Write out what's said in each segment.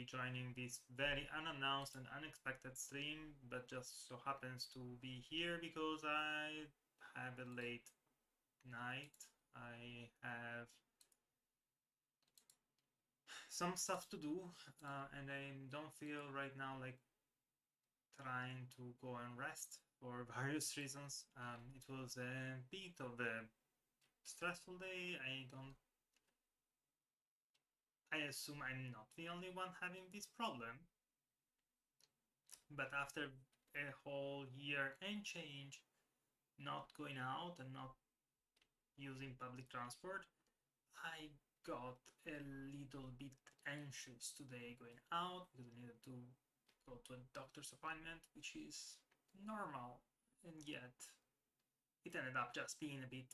be joining this very unannounced and unexpected stream, but just so happens to be here because I have a late night. I have some stuff to do, and I don't feel right now like trying to go and rest for various reasons. It was a bit of a stressful day. I assume I'm not the only one having this problem, but after a whole year and change not going out and not using public transport, I got a little bit anxious today going out because I needed to go to a doctor's appointment, which is normal, and yet it ended up just being a bit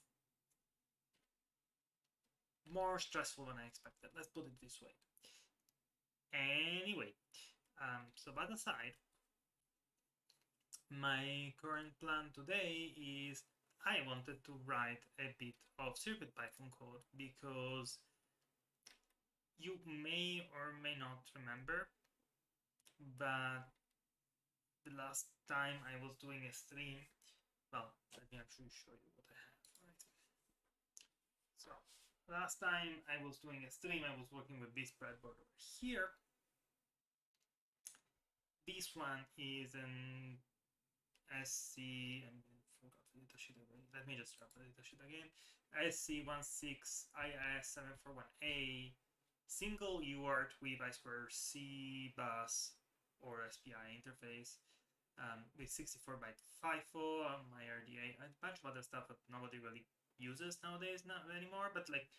more stressful than I expected. Let's put it this way. Anyway, so that aside, my current plan today is I wanted to write a bit of CircuitPython code because you may or may not remember that the last time I was doing a stream, well, let me actually show you what I have, right? So, last time I was doing a stream, I was working with this breadboard over here. This one is an I²C, and I forgot the datasheet again. Let me just grab the datasheet again. I²C16 IIS741A single UART with I²C bus or SPI interface with 64-byte FIFO, my RDA, and a bunch of other stuff that nobody really uses nowadays, not anymore, but like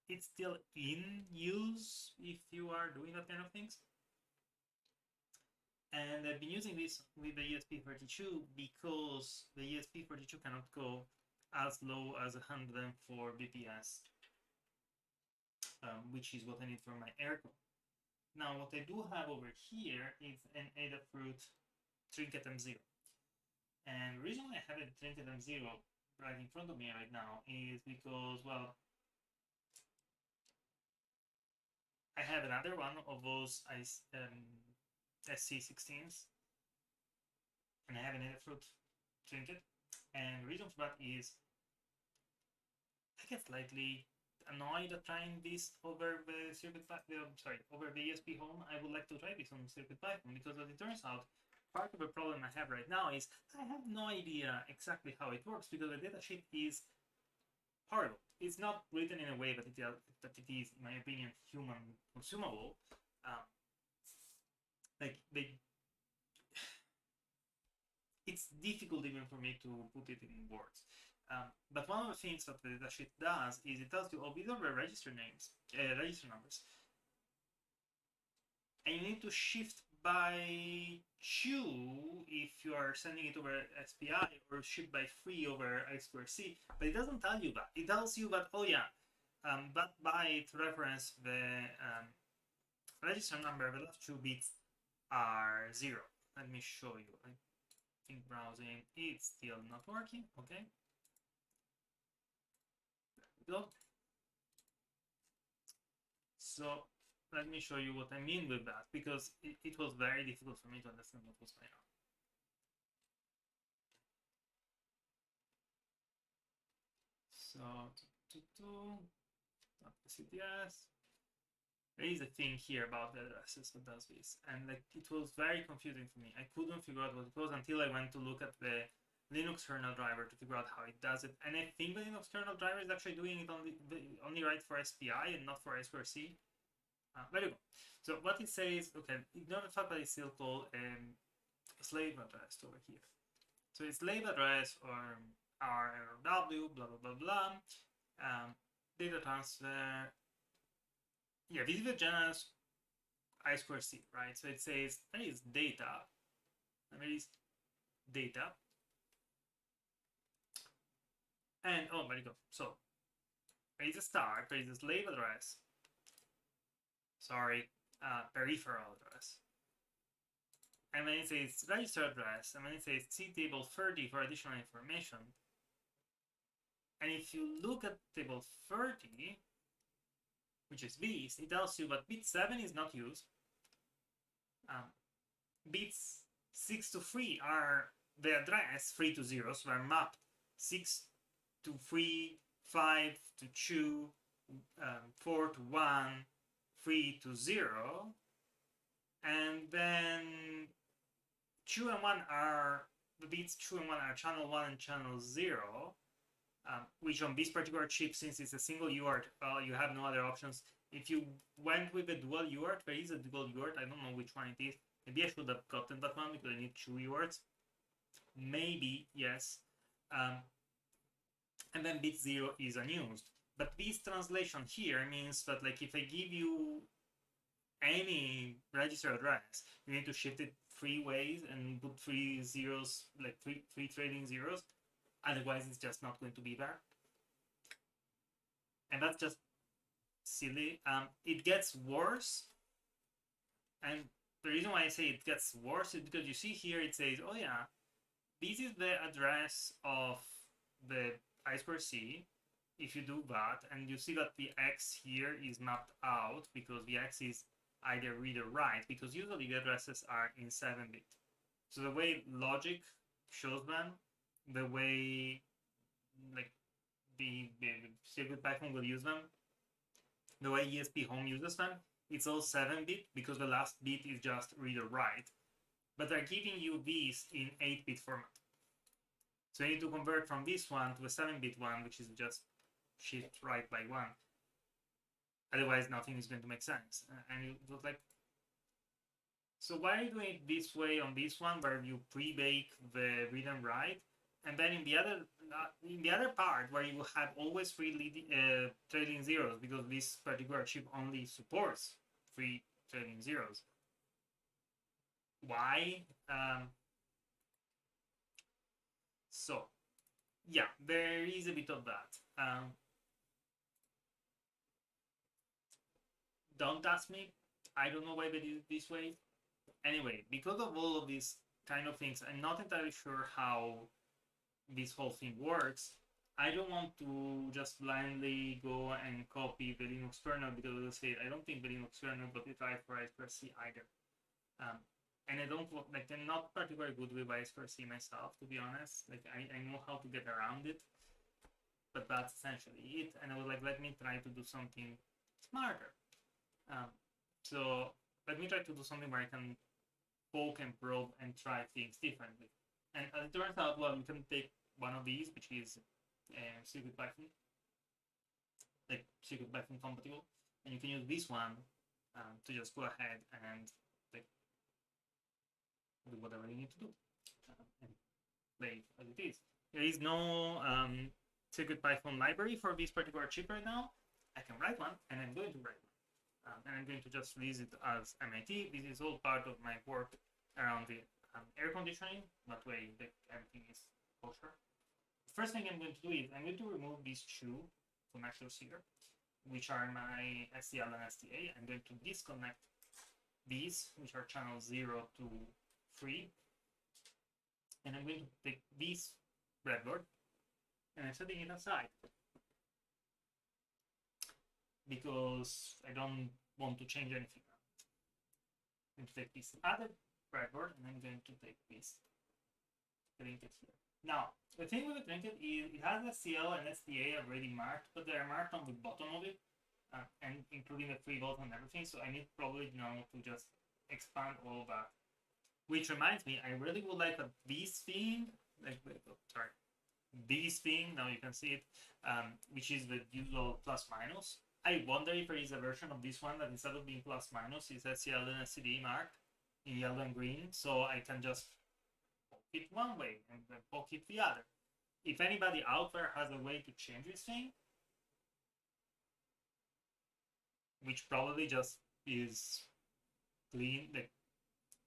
it's still in use if you are doing that kind of things. And I've been using this with the ESP32 because the ESP32 cannot go as low as 104 bps, which is what I need for my aircon. Now, what I do have over here is an Adafruit Trinket M0. And the reason why I have a Trinket M0 right in front of me right now is because, well, I have another one of those SC16s, and I have an Adafruit Trinket. And the reason for that is I get slightly annoyed at trying this over the over the ESP home. I would like to try this on CircuitPython because as it turns out, part of the problem I have right now is I have no idea exactly how it works because the datasheet is horrible. It's not written in a way that it is, in my opinion, human consumable. It's difficult even for me to put it in words. But one of the things that the datasheet does is it tells you, oh, these are the register names, register numbers. And you need to shift by 2 if you are sending it over SPI, or shift by 3 over I²C, but it doesn't tell you that. It tells you that, oh yeah, that byte reference the register number, the last 2 bits are 0. Let me show you. I think browsing, it's still not working. Okay. There we go. So let me show you what I mean with that, because it was very difficult for me to understand what was going on. So, not the CTS. There is a thing here about the addresses that does this, and like it was very confusing for me. I couldn't figure out what it was until I went to look at the Linux kernel driver to figure out how it does it. And I think the Linux kernel driver is actually doing it only right for SPI and not for I²C. There you go. So what it says, okay, ignore the fact that it's still called slave address over here. So it's slave address or RW, blah, blah, blah, blah. Data transfer. Yeah, this is the genus I²C, right? So it says there is data, and there is data. And, oh, there you go. So there is a start, there is a slave address. Sorry, peripheral address. And then it says register address, and then it says see table 30 for additional information. And if you look at table 30, which is this, it tells you that bit 7 is not used. Bits 6 to 3 are the address 3 to 0, so they're mapped 6 to 3, 5 to 2, 4 to 1, 3 to 0, and then 2 and 1 are the bits 2 and 1 are channel 1 and channel 0, which on this particular chip, since it's a single UART, you have no other options. If you went with a dual UART, there is a dual UART, I don't know which one it is. Maybe I should have gotten that one because I need 2 UARTs. Maybe, yes. And then bit 0 is unused. But this translation here means that, like, if I give you any register address, you need to shift it 3 ways and put 3 zeros, like three trading zeros. Otherwise, it's just not going to be there. And that's just silly. It gets worse. And the reason why I say it gets worse is because you see here it says, oh yeah, this is the address of the I²C. If you do that, and you see that the X here is mapped out because the X is either read or write, because usually the addresses are in 7-bit. So the way logic shows them, the way like the CircuitPython will use them, the way ESP Home uses them, it's all 7-bit because the last bit is just read or write. But they're giving you these in 8-bit format. So you need to convert from this one to a 7-bit one, which is just shift right by 1. Otherwise, nothing is going to make sense. And it was like, so why are you doing it this way on this one, where you pre-bake the read and write, and then in the other part where you have always 3 trailing zeros, because this particular chip only supports 3 trailing zeros. Why? So yeah, there is a bit of that. Don't ask me. I don't know why they did it this way. Anyway, because of all of these kind of things, I'm not entirely sure how this whole thing works. I don't want to just blindly go and copy the Linux kernel, because as I say, I don't think the Linux kernel got it right for I²C either. And I don't, like, I'm not particularly good with I²C myself, to be honest. Like, I know how to get around it, but that's essentially it. And I was like, let me try to do something smarter. So let me try to do something where I can poke and probe and try things differently. And as it turns out, well, you can take one of these, which is CircuitPython, like CircuitPython compatible, and you can use this one to just go ahead and like do whatever you need to do and play as it is. There is no CircuitPython library for this particular chip right now. I can write one, and I'm going to write one. And I'm going to just release it as MIT. This is all part of my work around the air conditioning. That way, everything is kosher. The first thing I'm going to do is I'm going to remove these 2 connectors here, which are my SCL and STA. I'm going to disconnect these, which are channel 0 to 3. And I'm going to take this breadboard and I'm setting it aside, because I don't want to change anything. I'm going to take this other breadboard and I'm going to take this trinket here. Now, the thing with the trinket is it has SCL and STA already marked, but they're marked on the bottom of it, and including the 3 volts and everything, so I need probably now to just expand all of that. Which reminds me, I really would like this thing, this thing, now you can see it, which is the usual plus minus. I wonder if there is a version of this one that instead of being plus minus is SCL and SCD marked in yellow and green, so I can just poke it one way and then poke it the other. If anybody out there has a way to change this thing, which probably just is clean, like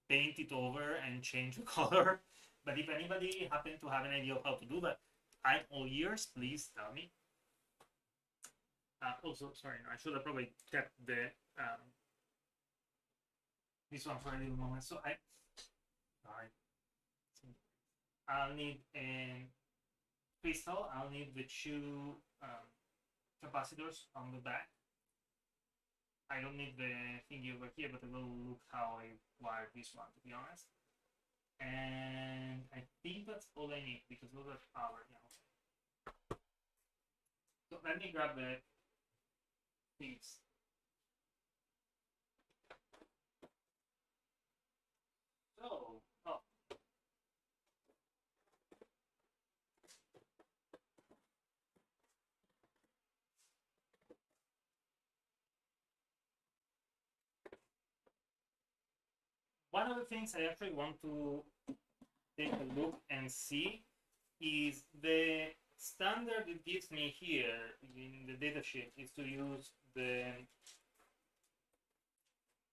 paint it over and change the color, but if anybody happens to have an idea of how to do that, I'm all ears, please tell me. Also, sorry, no, I should have probably kept the this one for a little moment. So I'll need a crystal. I'll need the 2 capacitors on the back. I don't need the thingy over here, but I will look how I wired this one, to be honest. And I think that's all I need, because those are power now. So let me grab the things. So, oh. One of the things I actually want to take a look and see is the standard it gives me here in the datasheet is to use the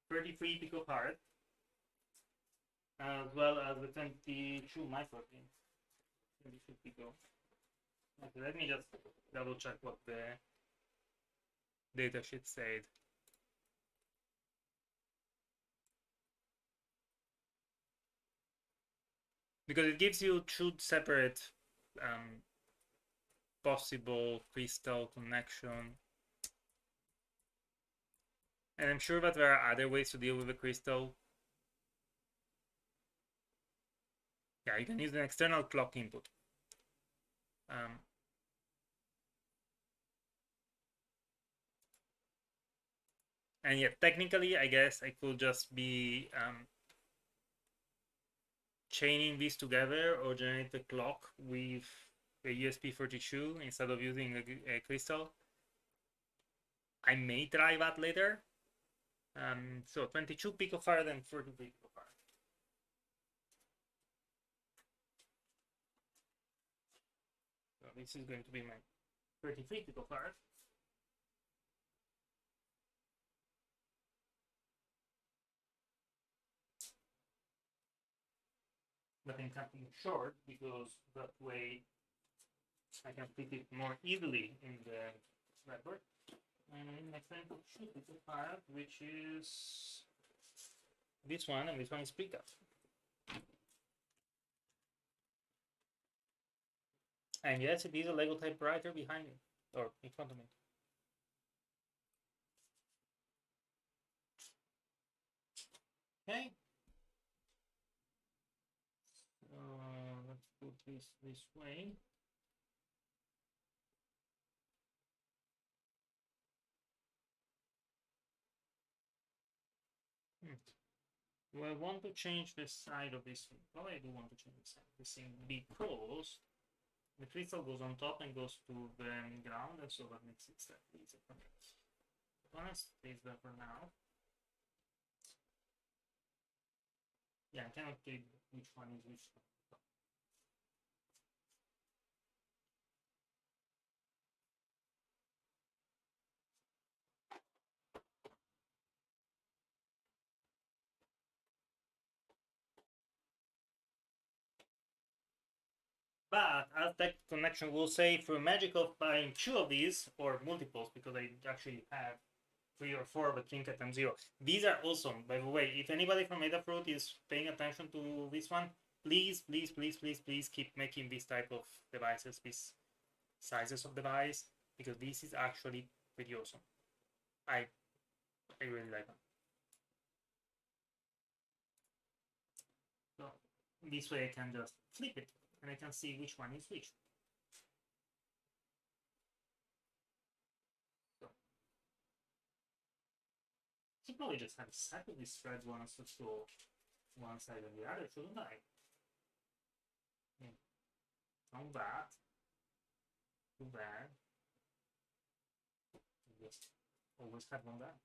33 picofarad as well as the 22 microfarad. 22 pico. Okay, let me just double check what the datasheet said. Because it gives you two separate possible crystal connection. And I'm sure that there are other ways to deal with a crystal. Yeah, you can use an external clock input. And yet, technically, I guess I could just be chaining these together or generate the clock with a USP32 instead of using a crystal. I may try that later. So 22 picofarad and 43 picofarad. So this is going to be my 33 picofarad. But I'm cutting short because that way I can fit it more easily in the breadboard. And my 22 picofarad, which is this one, and this one is precast. And yes, it is a Lego typewriter behind me, or in front of me. Okay. Let's put this way. Do I want to change the side of this thing? Well, I do want to change the side of this thing because the crystal goes on top and goes to the ground, and so that makes it slightly easier for me. One stays there for now. Yeah, I cannot tell which one is which one. But as that connection will say, through magic of buying two of these, or multiples, because I actually have 3 or 4 of a king at M0. These are awesome, by the way. If anybody from Adafruit is paying attention to this one, please, please, please, please, please keep making this type of devices, these sizes of device, because this is actually pretty awesome. I really like them. So this way I can just flip it, and I can see which one is which. So I should probably just have a set of these threads one to go one side and the other, shouldn't I? On that, too bad. Just always have one that.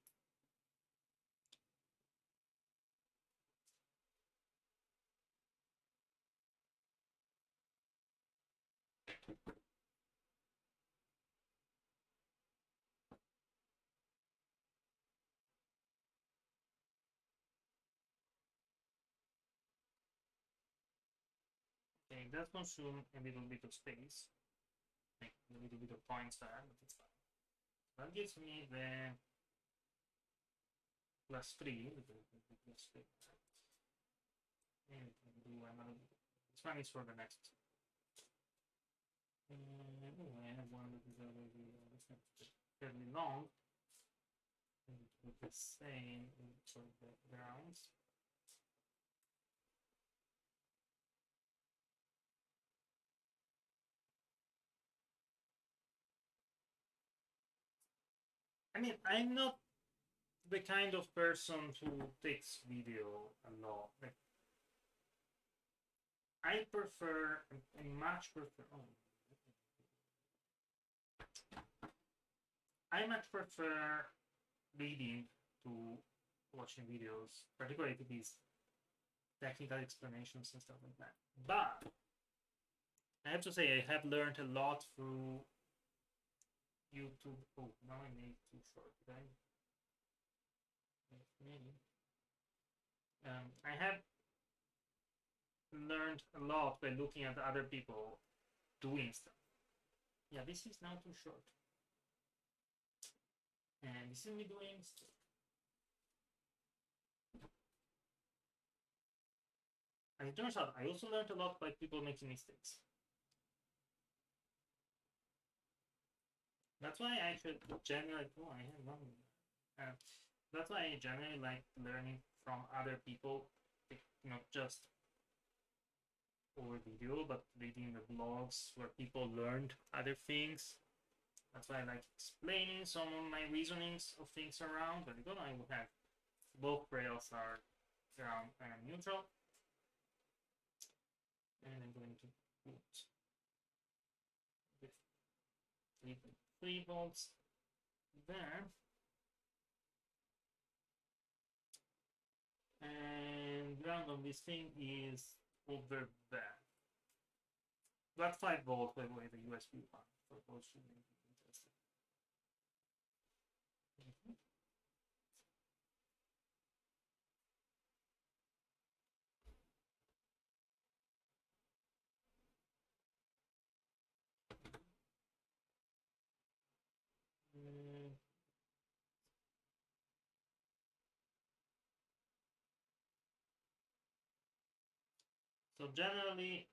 Okay, that consumes a little bit of space, like a little bit of points there, but it's fine. That gives me the +3, the +3. And we can do another. This one is for the next. I have one that is already fairly long. with the same for the grounds. I mean, I'm not the kind of person who takes video a lot. Like, I much prefer. Oh, I much prefer reading to watching videos, particularly to these technical explanations and stuff like that. But I have to say, I have learned a lot through YouTube. Oh, now I made it too short, right? I have learned a lot by looking at other people doing stuff. Yeah, this is now too short. And this is me doing stuff. And it turns out I also learned a lot by people making mistakes. That's why I should generally. Oh, I have one. That's why I generally like learning from other people, not just over video, but reading the blogs where people learned other things. That's why I like explaining some of my reasonings of things around. But again, I will have both rails are ground and neutral. And I'm going to put 3 volts there. And ground on this thing is over there. That's 5 volts, by the way, the USB one. For those who may be interested. So generally,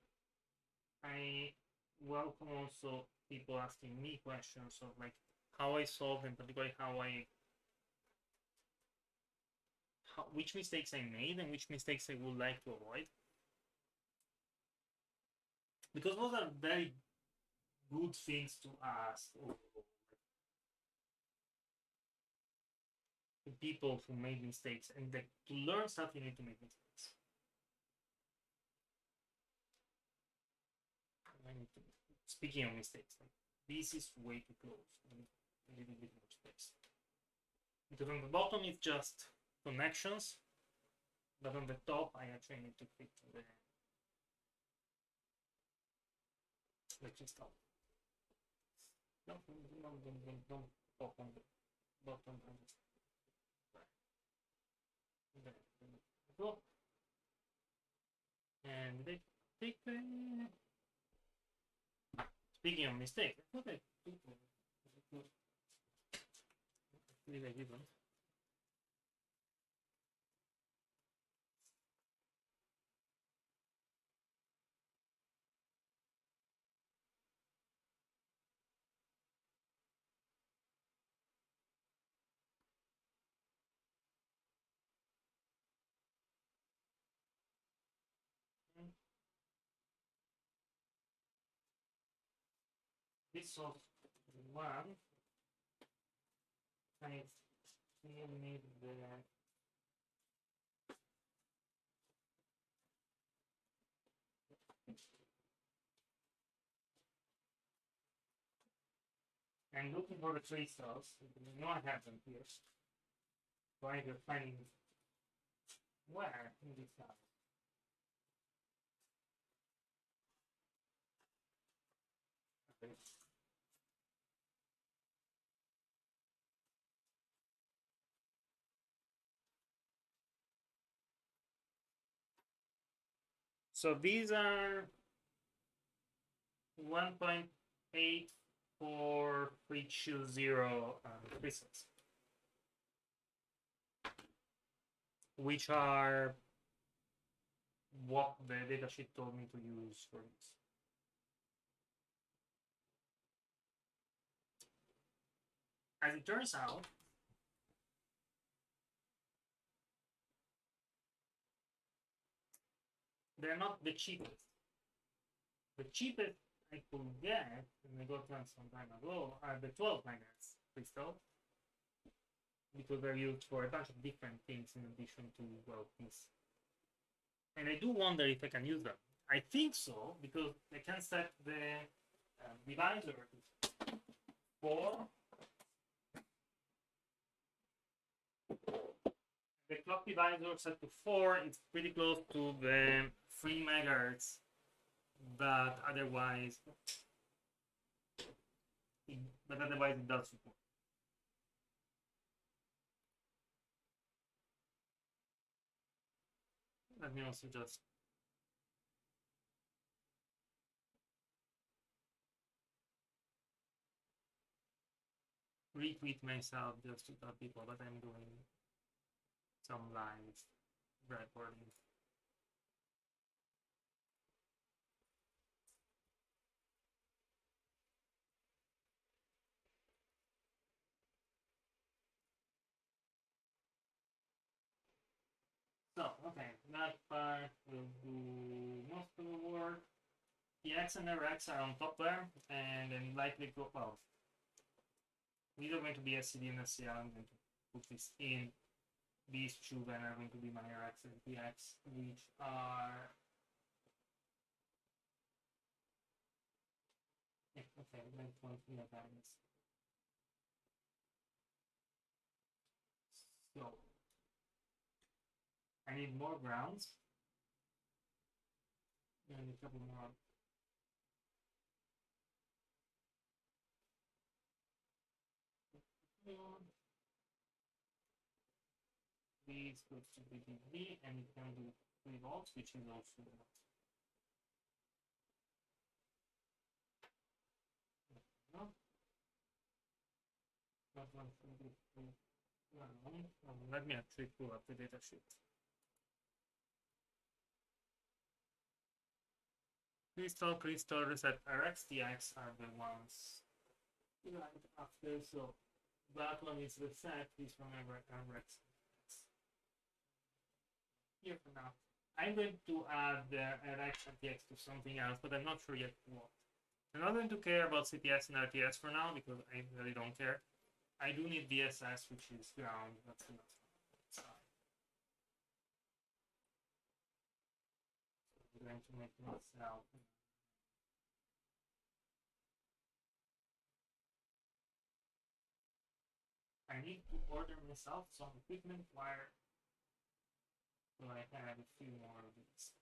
I welcome also people asking me questions of like how I solve, and particularly which mistakes I made and which mistakes I would like to avoid. Because those are very good things to ask to people who made mistakes, and to learn stuff you need to make mistakes. Speaking of mistakes, like, this is way too close. A little bit more space. Because on the bottom it's just connections, but on the top I actually need to fit the electric stop. Don't pop on the bottom. There we go. And they take. Speaking of mistakes, I thought I took one. Actually, I didn't. This was one. I still need the I'm looking for the crystals. You know I have them here. Trying to find where in this house. Okay. So these are 1.84320 crystals, which are what the datasheet told me to use for this. As it turns out, they're not the cheapest. The cheapest I could get, and I got one some time ago, are the 12 megahertz crystal, because they're used for a bunch of different things in addition to, well, this. And I do wonder if I can use them. I think so, because I can set the divisor to 4. The clock divisor set to 4, it's pretty close to the 3 megahertz, but otherwise it does support. Let me also just retweet myself just to tell people that I'm doing some live recording. So, okay, that part will do most of the work. The X and RX are on top there, and then likely go, well, these are going to be SCD and SCL. I'm going to put this in. These two then are going to be my RX and PX, which are. Yeah, okay, let's point to the values. So, I need more grounds. And a couple more. These goes to BTV and it can do 3 volts, which is also enough. No. That one should be let me actually pull up the data sheet. Crystal, reset, RxTX are the ones right after. So that one is reset. Please remember RX. Here for now. I'm going to add the RxTX to something else, but I'm not sure yet what. I'm not going to care about CTS and RTS for now because I really don't care. I do need VSS, which is ground. That's enough. So I'm going to make myself. I need to order myself some equipment wire so I have a few more of these.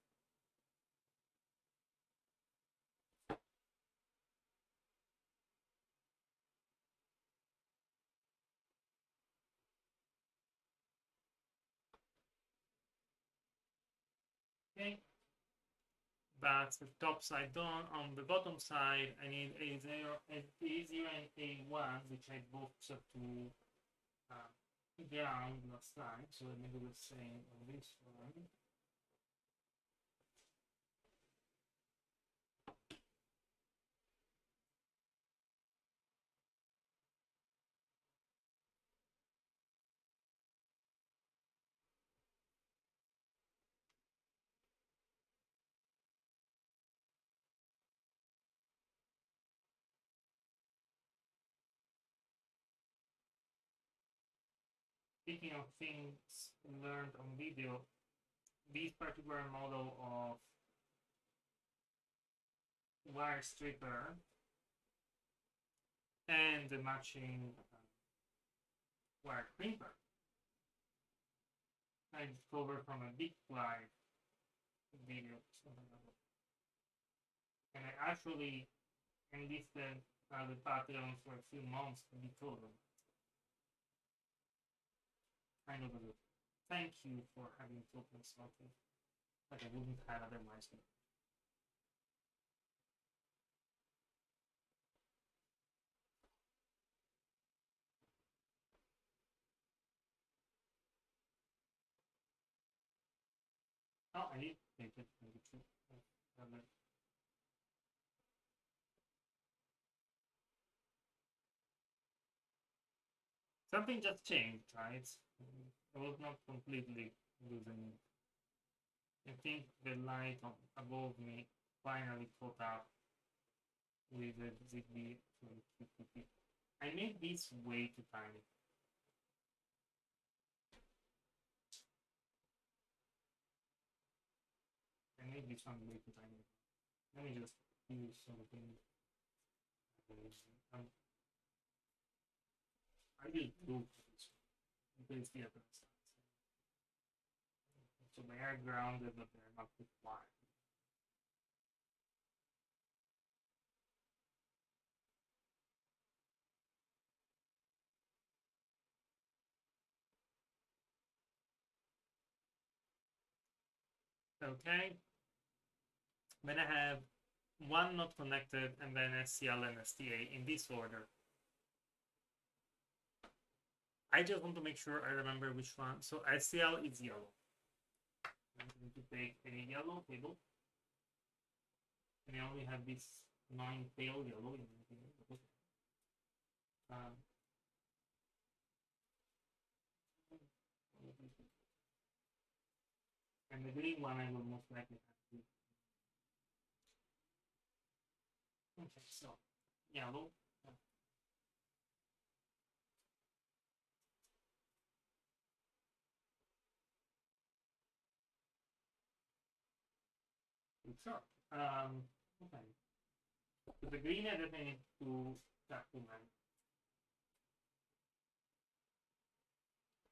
Okay, that's the top side done. On the bottom side, I need A0 and A1, which I both set to ground last time. So let me do the same on this one. Speaking of things learned on video, this particular model of wire stripper and the matching wire crimper I discovered from a big live video. And I actually enlisted the Patreon for a few months to be told them. Kind of a thank you for having told me something that I wouldn't have otherwise. Oh, I need to make it 22. Something just changed, right? I was not completely losing I think the light above me finally caught up with the ZigBee. I made this way too tiny. I made this one way too tiny. Let me just do something. I will do this because the other side. So they are grounded, but they're not required. Okay. Then I have one not connected and then SCL and STA in this order. I just want to make sure I remember which one. So SCL is yellow. I'm going to take a yellow table. And I only have this 9 pale yellow in my table. And the green one I will most likely have to. Okay, so yellow. Sure. Okay. So the green I definitely need to document.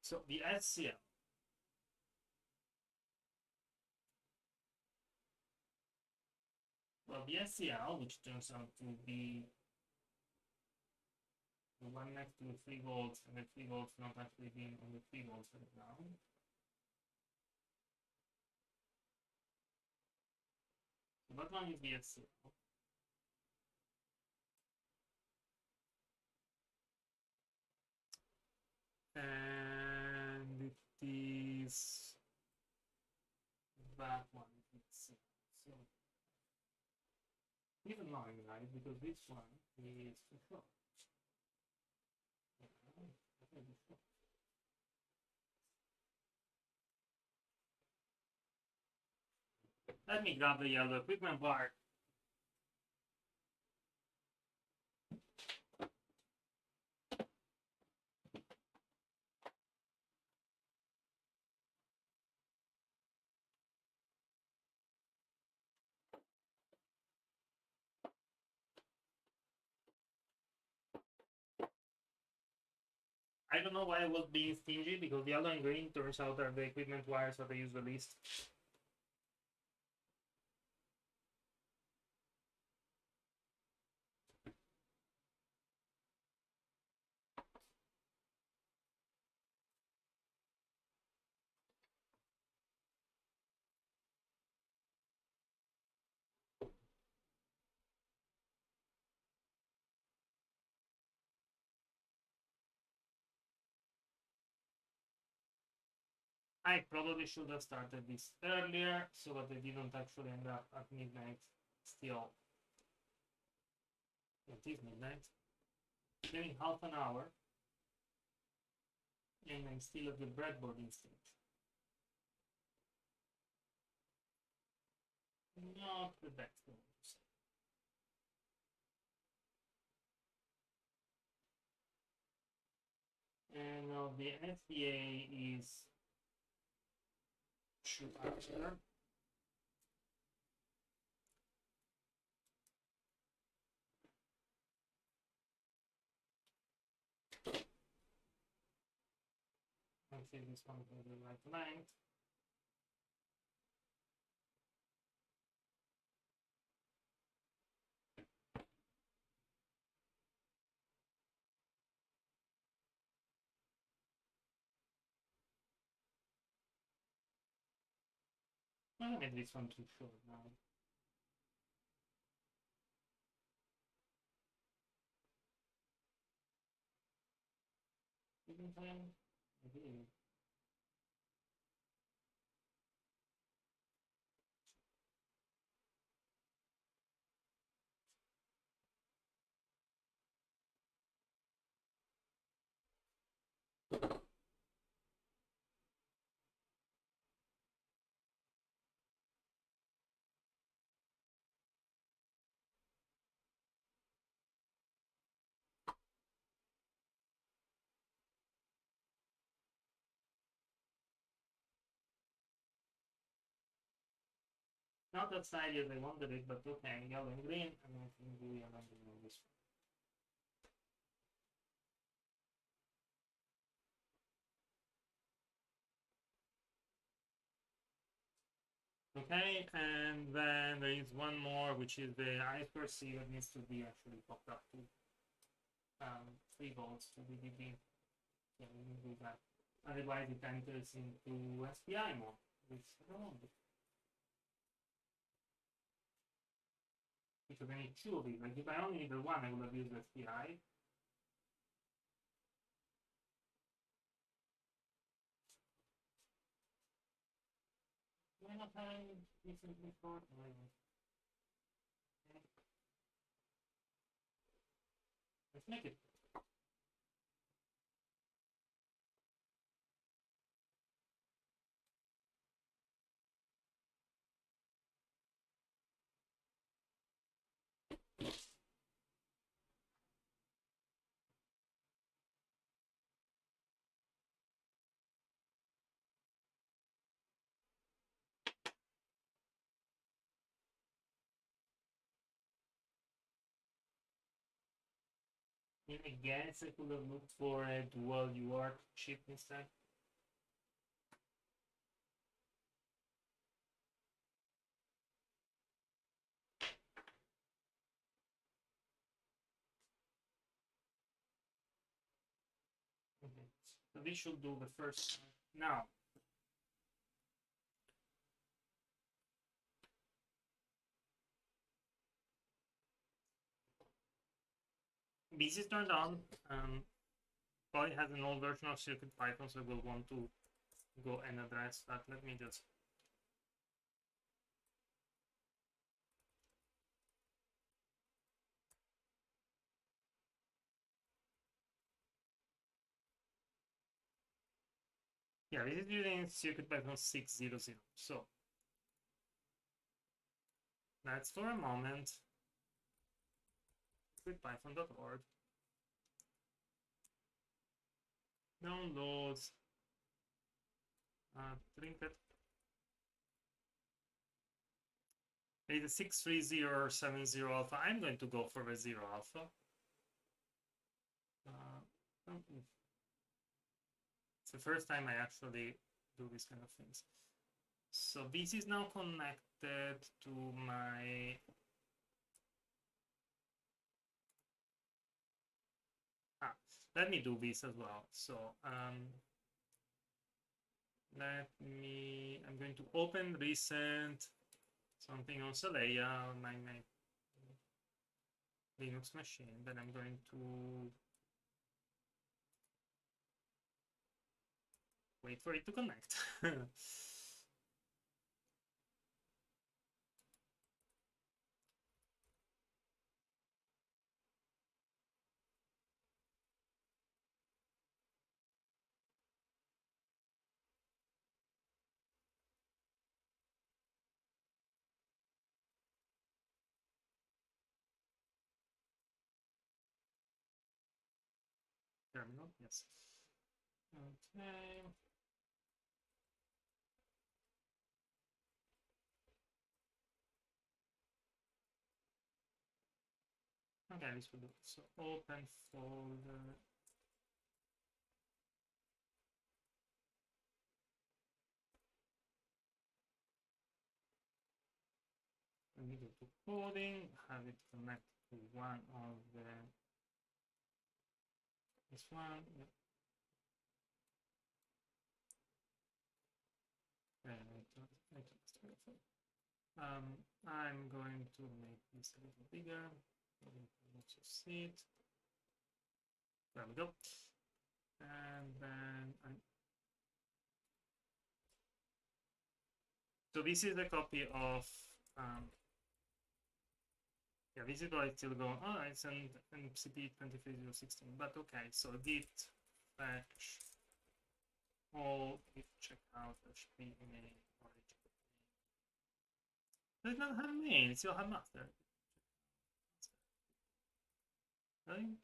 So the SCL. Well, the SCL, which turns out to be the one next to the 3 volts, and the 3 volts not actually being on the 3 volts right now. So that one is the SCL. And it is that one. So keep in mind, right? Because this one is for sure. Let me grab the yellow equipment bar. I don't know why I was being stingy, because yellow and green turns out are the equipment wires that I use the least. I probably should have started this earlier so that I didn't actually end up at midnight still. It is midnight. Giving half an hour. And I'm still at the breadboarding stage. Not the best. And now the SDA is shoot after. I'll say this one for the right length. I made this one too short now. Didn't I? I did. Not that side as I wanted it, but okay, yellow and green, and I can do yellow and green on this one. Okay, and then there is one more, which is the I²C that needs to be actually popped up to 3 volts to VDD. Yeah, we can do that. Otherwise, it enters into SPI mode, which I don't want. Because I need 2 of these. Like if I only needed 1, I would have used SPI. Why not I decent before? Let's make it. I guess I could have looked for a dual UART chip instead. Okay. So this should do the first. Now, this is turned on. Probably has an old version of CircuitPython, so we'll want to go and address that. Let me just. Yeah, this is using CircuitPython 6.0.0. So let's for a moment CircuitPython.org downloads trinket. It is a 63070 alpha. I'm going to go for the 0 alpha. It's the first time I actually do these kind of things. So this is now connected to my let me do this as well. So I'm going to open recent something on Saleya on my Linux machine. Then I'm going to wait for it to connect. Terminal, yes. Okay. Okay, this will do. So open folder. Let me go to coding, have it connect to one of this one. Yep. I'm going to make this a little bigger. Let's just see it. There we go. And then so this is a copy of yeah, this is why it's still going. Oh, it's an MCP 23016, but okay. So git fetch all git checkout HP main origin. Does not have main, it still have master. Really?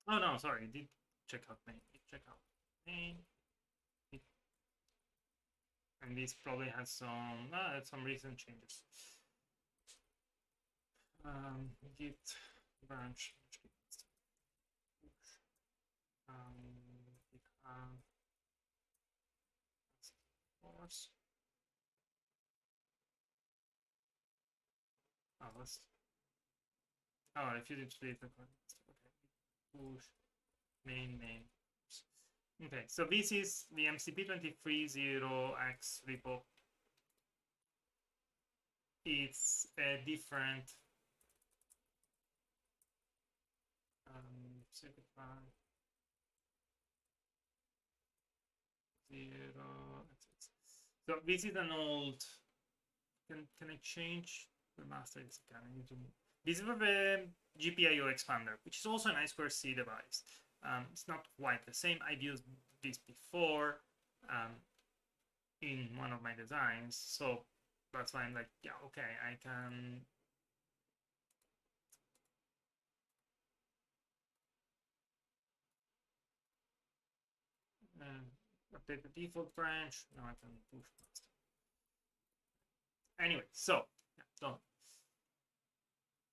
Oh no, sorry, it did check out main. It check out main. It, and this probably has some recent changes. Git branch. GitHub. Course. Oh, let's. Oh, if you did delete the code. Okay. Push main. Okay, so this is the MCP230X repo. It's a different CircuitPython 0. So this is an old. Can I change the master? Yes, I can. I need to. This is the GPIO expander, which is also an I²C device. It's not quite the same. I've used this before in one of my designs, so that's why I'm like, yeah, okay, I can. Update the default branch. Now I can push master. Anyway, so yeah, done.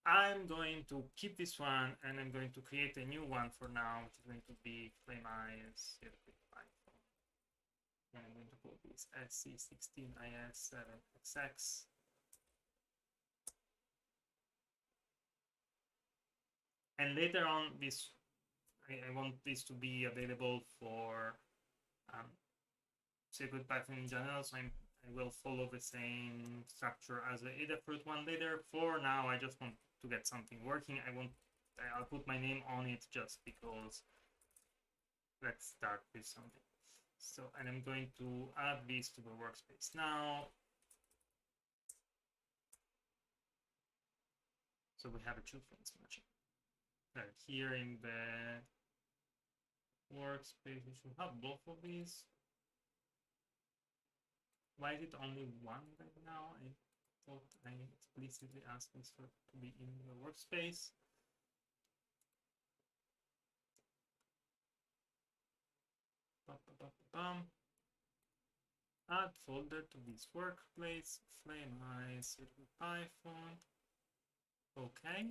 I'm going to keep this one and I'm going to create a new one for now, which is going to be FlameEyes CircuitPython. And I'm going to call this SC16IS7XX. And later on, this I want this to be available for CircuitPython in general, so I will follow the same structure as the Adafruit one later. For now, I just want to get something working. I'll put my name on it just because. Let's start with something. So, and I'm going to add this to the workspace now. So we have a two things matching. Here in the workspace, we should have both of these. Why is it only one right now? I thought I explicitly asked this for to be in the workspace. Add folder to this workplace, FlameEyes, CircuitPython. Okay.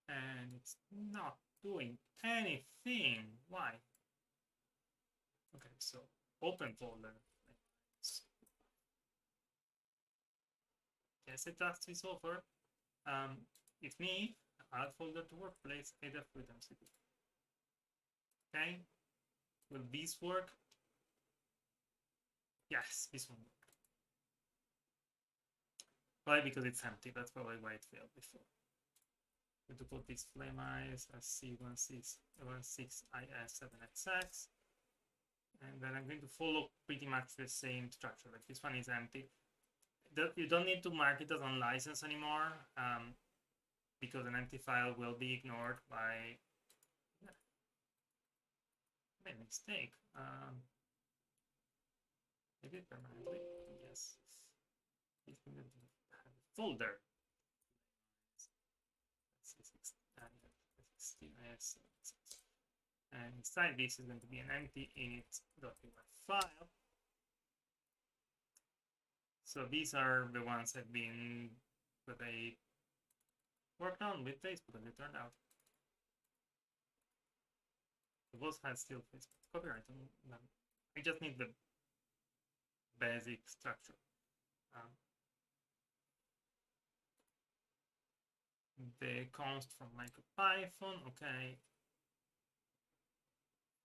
And it's not doing anything. Why? Okay, so open folder. Yes, it does this offer. If me, add folder to workplace, Adafruit MCP. Okay, will this work? Yes, this one worked. Why? Because it's empty. That's probably why it failed before. I'm going to put this FlameEyes as C16IS7XX. And then I'm going to follow pretty much the same structure. Like this one is empty. You don't need to mark it as unlicensed anymore because an empty file will be ignored by. Yeah, made a mistake. Maybe permanently. Yes. It's going to have a folder. And inside this is going to be an empty init.py file. So these are the ones that I worked on with Facebook, and it turned out the boss has still Facebook copyright on them. I just need the basic structure. The const from MicroPython, okay.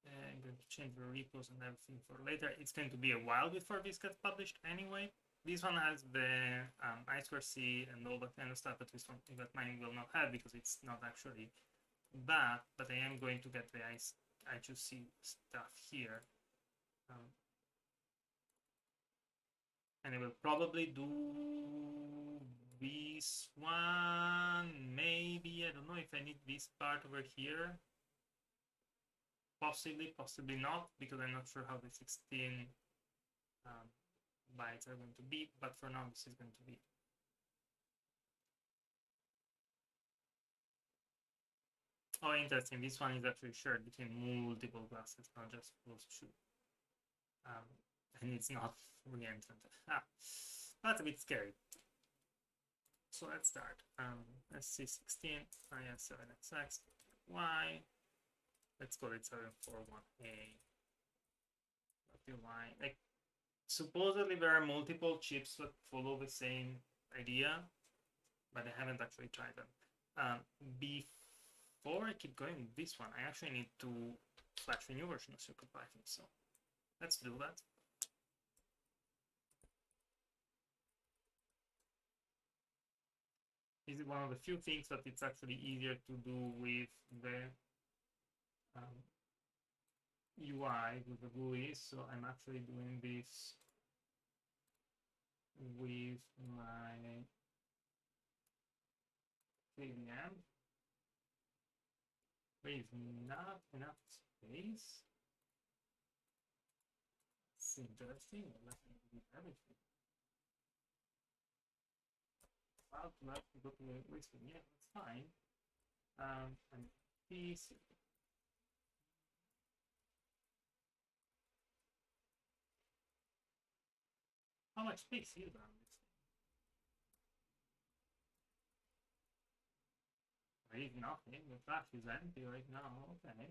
I'm going to change the repos and everything for later. It's going to be a while before this gets published anyway. This one has the I²C and all that kind of stuff, but this one that mine will not have because it's not actually that. But I am going to get the I²C stuff here. And I will probably do this one, maybe. I don't know if I need this part over here. Possibly not, because I'm not sure how the 16 bytes are going to be, but for now this is going to be. Oh, interesting. This one is actually shared between multiple classes, not just those two. And it's not re-entrant. That's a bit scary. So let's start. SC16, IS7XX, Y. Let's call it 741A. Y. Like, supposedly there are multiple chips that follow the same idea, but I haven't actually tried them. Before I keep going with this one, I actually need to flash the new version of CircuitPython. So let's do that. This is one of the few things that it's actually easier to do with the UI, with the GUI. So I'm actually doing this with my KVM. There is not enough space. It's interesting. Let me do everything. Well, let's go to the list. Yeah, that's fine. And this. How much space is there on this thing? There is nothing. The flash is empty right now. Okay.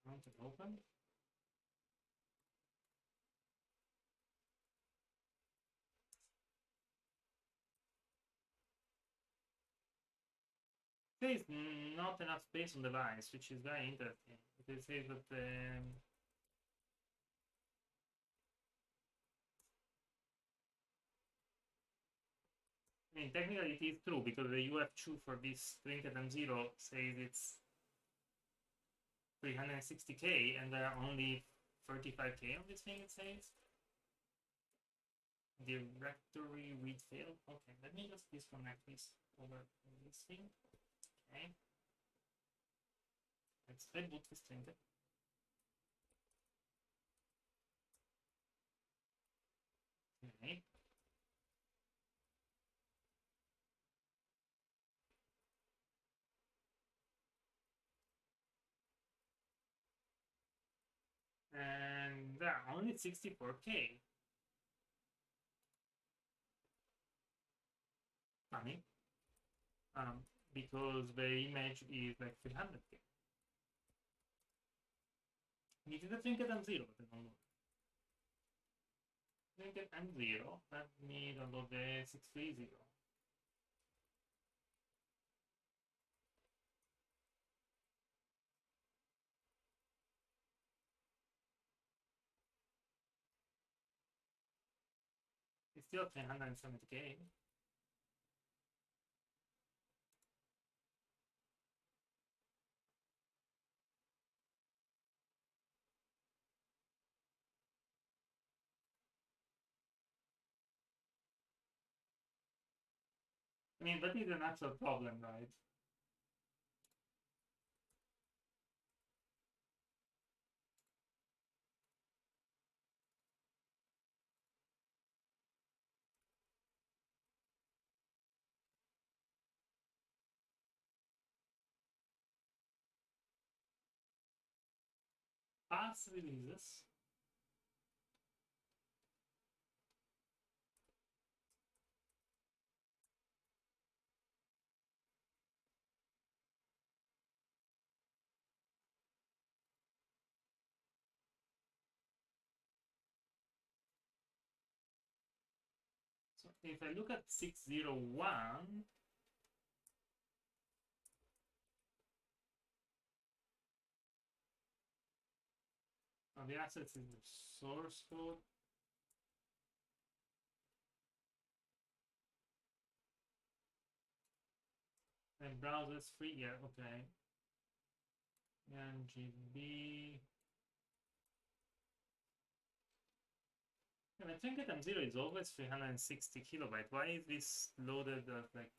Want it open? There is not enough space on the device, which is very interesting. It says that I mean, technically it is true because the UF2 for this trinket M0 says it's 360K and there are only 35K on this thing, it says. Directory read failed. Okay, let me just disconnect this over this thing. Okay. Let's reboot this trinket. Okay. And there are only 64K. Funny. Because the image is like 300K. It is a trinket M0, but I don't know. Trinket M0, let me download the 630. It's still 370K. I mean, that is an actual problem, right? Pass releases. So if I look at 601, the assets is the source code. And browsers free, yeah, okay. NGB. Yeah, the trinket M0 is always 360 kilobyte. Why is this loaded as like...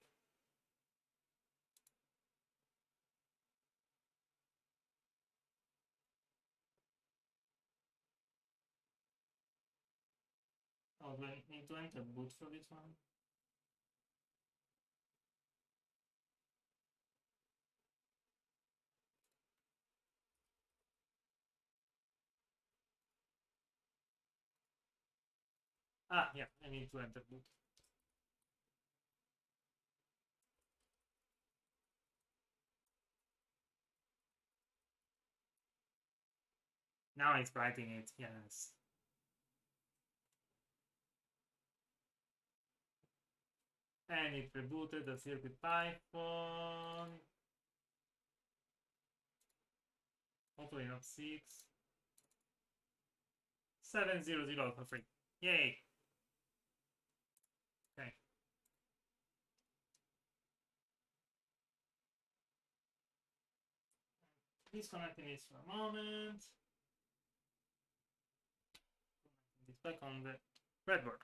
Oh, do I need to enter boot for this one? Ah, yeah, I need to enter boot. Now it's writing it, yes. And it rebooted the CircuitPython. Hopefully not 6. 700 for free. Yay! Okay. Disconnecting this for a moment. This back on the breadboard.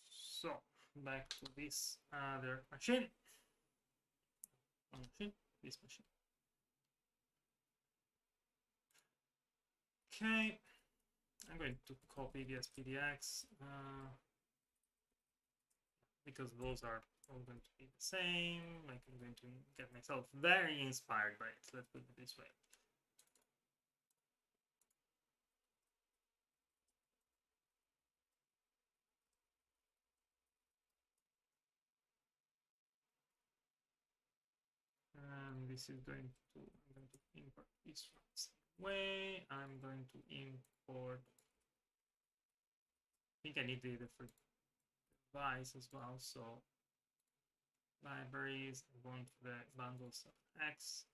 So, back to this other machine. This machine. Okay, I'm going to copy the SPDX because those are all going to be the same. Like, I'm going to get myself very inspired by it. Let's put it this way. And this is I'm going to import this one the same way. I'm going to import, I think I need the different device as well. So libraries, I'm going to the bundles of X.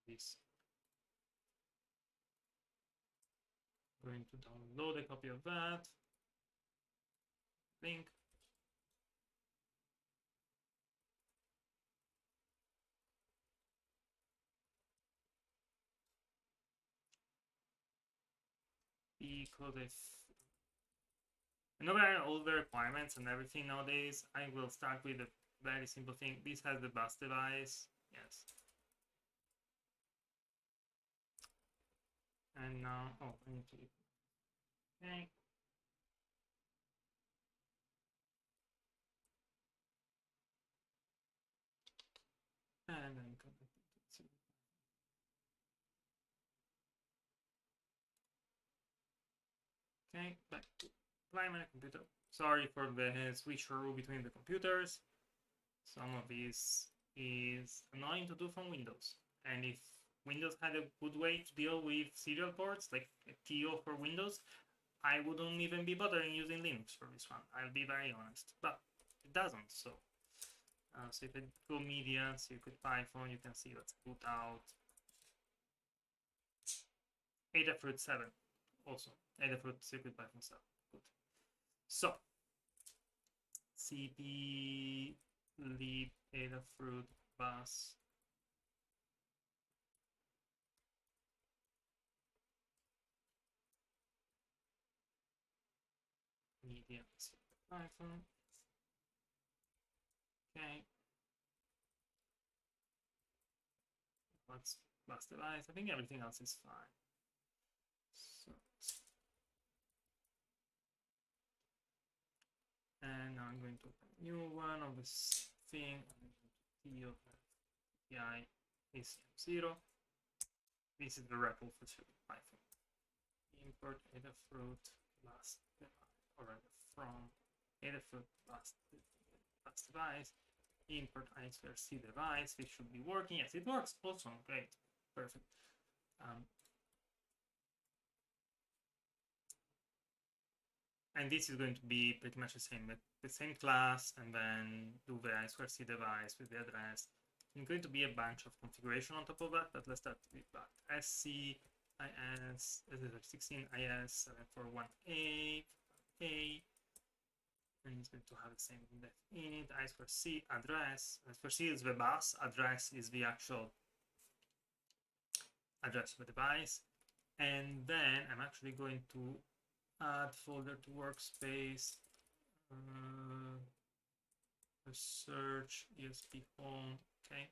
This. I'm going to download a copy of that. Link. Because if I know all the requirements and everything nowadays, I will start with a very simple thing. This has the bus device. Yes. And now, oh, I need to. Okay. And then connect it to. Okay, back to primary computer. Sorry for the switcheroo between the computers. Some of this is annoying to do from Windows. And if Windows had a good way to deal with serial ports, like a TO for Windows, I wouldn't even be bothering using Linux for this one. I'll be very honest. But it doesn't, so. So if I go media, CircuitPython, you can see let's boot out. Adafruit 7 also. Adafruit CircuitPython 7. Good. So cp lib Adafruit bus media CircuitPython. Okay. Let's bus device. I think everything else is fine. So, and now I'm going to open a new one of this thing. I'm going to TI ACM0. This is the REPL for CircuitPython. Import Adafruit bus device, or from Adafruit bus device. Import I²C device. This should be working. Yes, it works. Awesome. Great. Perfect. And this is going to be pretty much the same class, and then do the I²C device with the address. It's going to be a bunch of configuration on top of that, but let's start with that. SC, IS, 16 IS 741A, A, and it's going to have the same def init, I²C address. I²C is the bus, address is the actual address of the device. And then I'm actually going to add folder to workspace, search ESP home. Okay,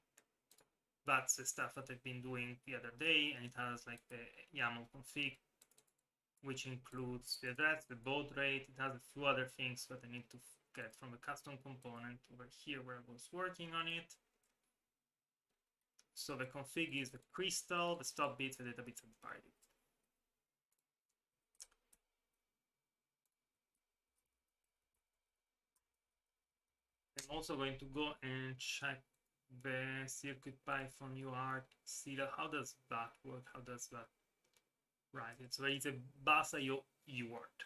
that's the stuff that I've been doing the other day, and it has like the YAML config, which includes the address, the baud rate. It has a few other things that I need to get from the custom component over here where I was working on it. So the config is the crystal, the stop bits, the data bits, and the parity. I'm also going to go and check the CircuitPython UART, see how does that work, how does that write it. So there is a bus.io UART.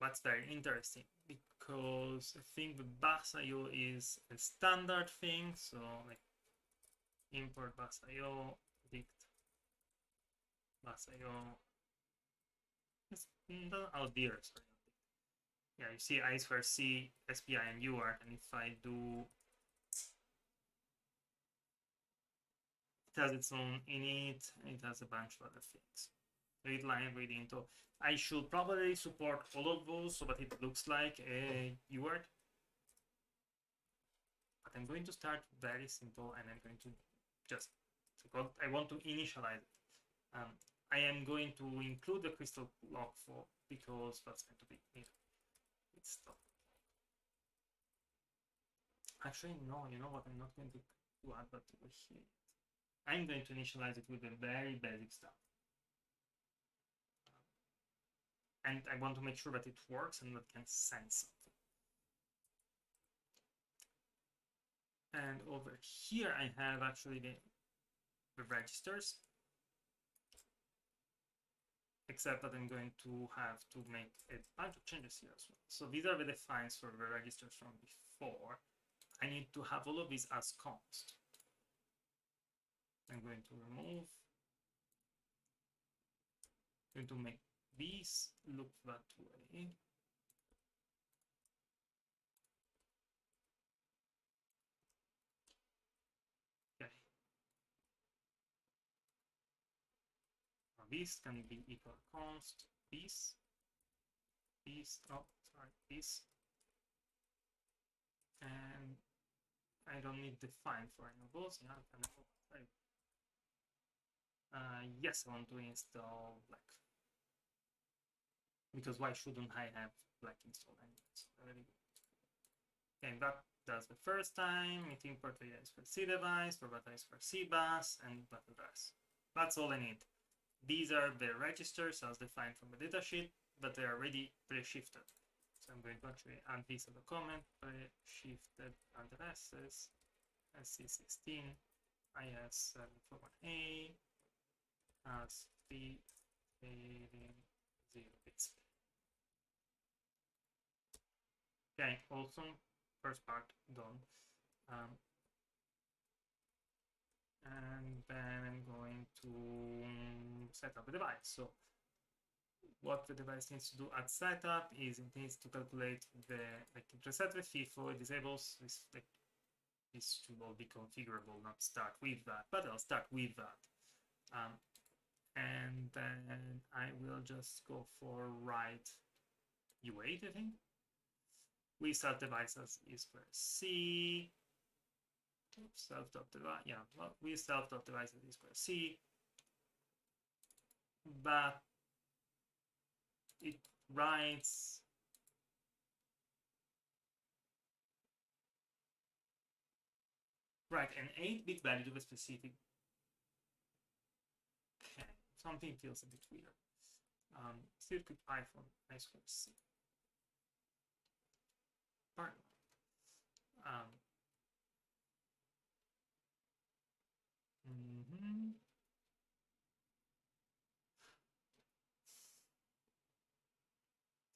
That's very interesting because I think the bus.io is a standard thing. So like import bus.io, dict bus.io. Oh dear, sorry. Yeah, you see I²C, SPI, and UART, and if I do, it has its own init, and it has a bunch of other things. Read line, read into. I should probably support all of those so that it looks like a UART. But I'm going to start very simple, and I'm going to just, I want to initialize it. I am going to include the crystal log for, because that's going to be needed. It's stuff. Actually, no, you know what? I'm not going to add that over here. I'm going to initialize it with the very basic stuff. And I want to make sure that it works and that it can send something. And over here, I have actually the registers, except that I'm going to have to make a bunch of changes here as well. So these are the defines for the registers from before. I need to have all of these as const. I'm going to remove, I'm going to make these look that way. Okay. Now this can be equal const, this, oh, sorry, this. And I don't need define for any of those. Yeah, yes, I want to install Black. Because why shouldn't I have Black installed anyway? Okay, that does the first time. It imports the I²C device for that I²C bus and that address. That's all I need. These are the registers as defined from the datasheet, but they are already pre-shifted. So I'm going to actually add this as a comment, pre-shifted addresses, SC16, IS741A, as the 0 bits. Okay, awesome. First part done. And then I'm going to set up a device. So what the device needs to do at setup is it needs to calculate the, like, it resets the FIFO, it disables this, like, this should all be configurable, not start with that, but I'll start with that. And then I will just go for write U8, I think. We start device as I²C. Self.device, yeah, well, we self.device as I²C. But it writes right an 8-bit value to the specific. Okay, something feels a bit weird. CircuitPython I²C. Pardon.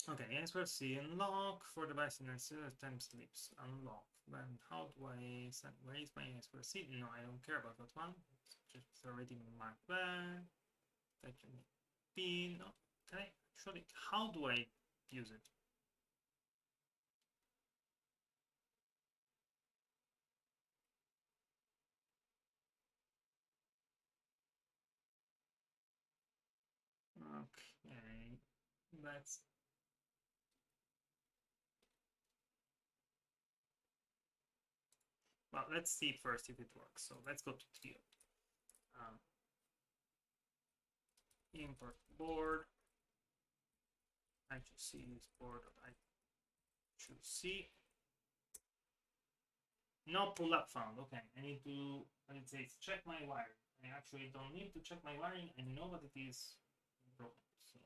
Okay, I²C unlock for device inertia time slips unlock. Then how do I send? Where is my I²C? No, I don't care about that one. It's just already marked there. That can be no. Can I actually? How do I use it? let's see first if it works. So let's go to Trio. Import board. I²C is board of I²C. No pull up found. Okay, I need to, it says check my wiring. I actually don't need to check my wiring. I know what it is broken. So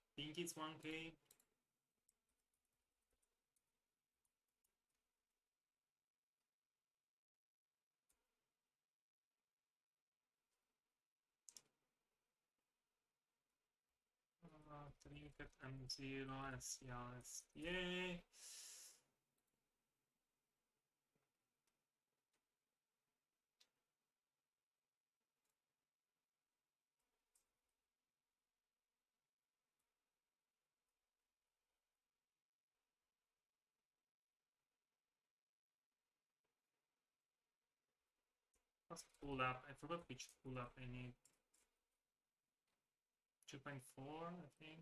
I think it's 1K. Trinket M0 SCLSTA. What's pull up? I forgot which pull up I need. 2.4, I think.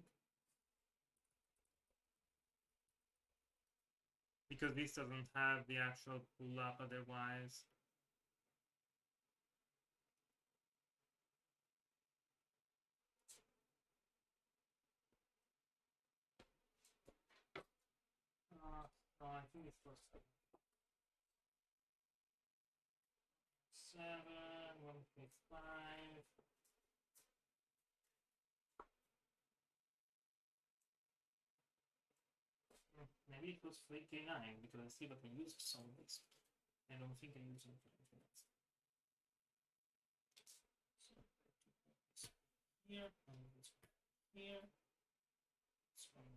Because this doesn't have the actual pull up otherwise. No, I think it's for 7, 1.5. Maybe it was 3K9 because I see that I used some of this. I don't think I used anything else. So here, and this one here, this one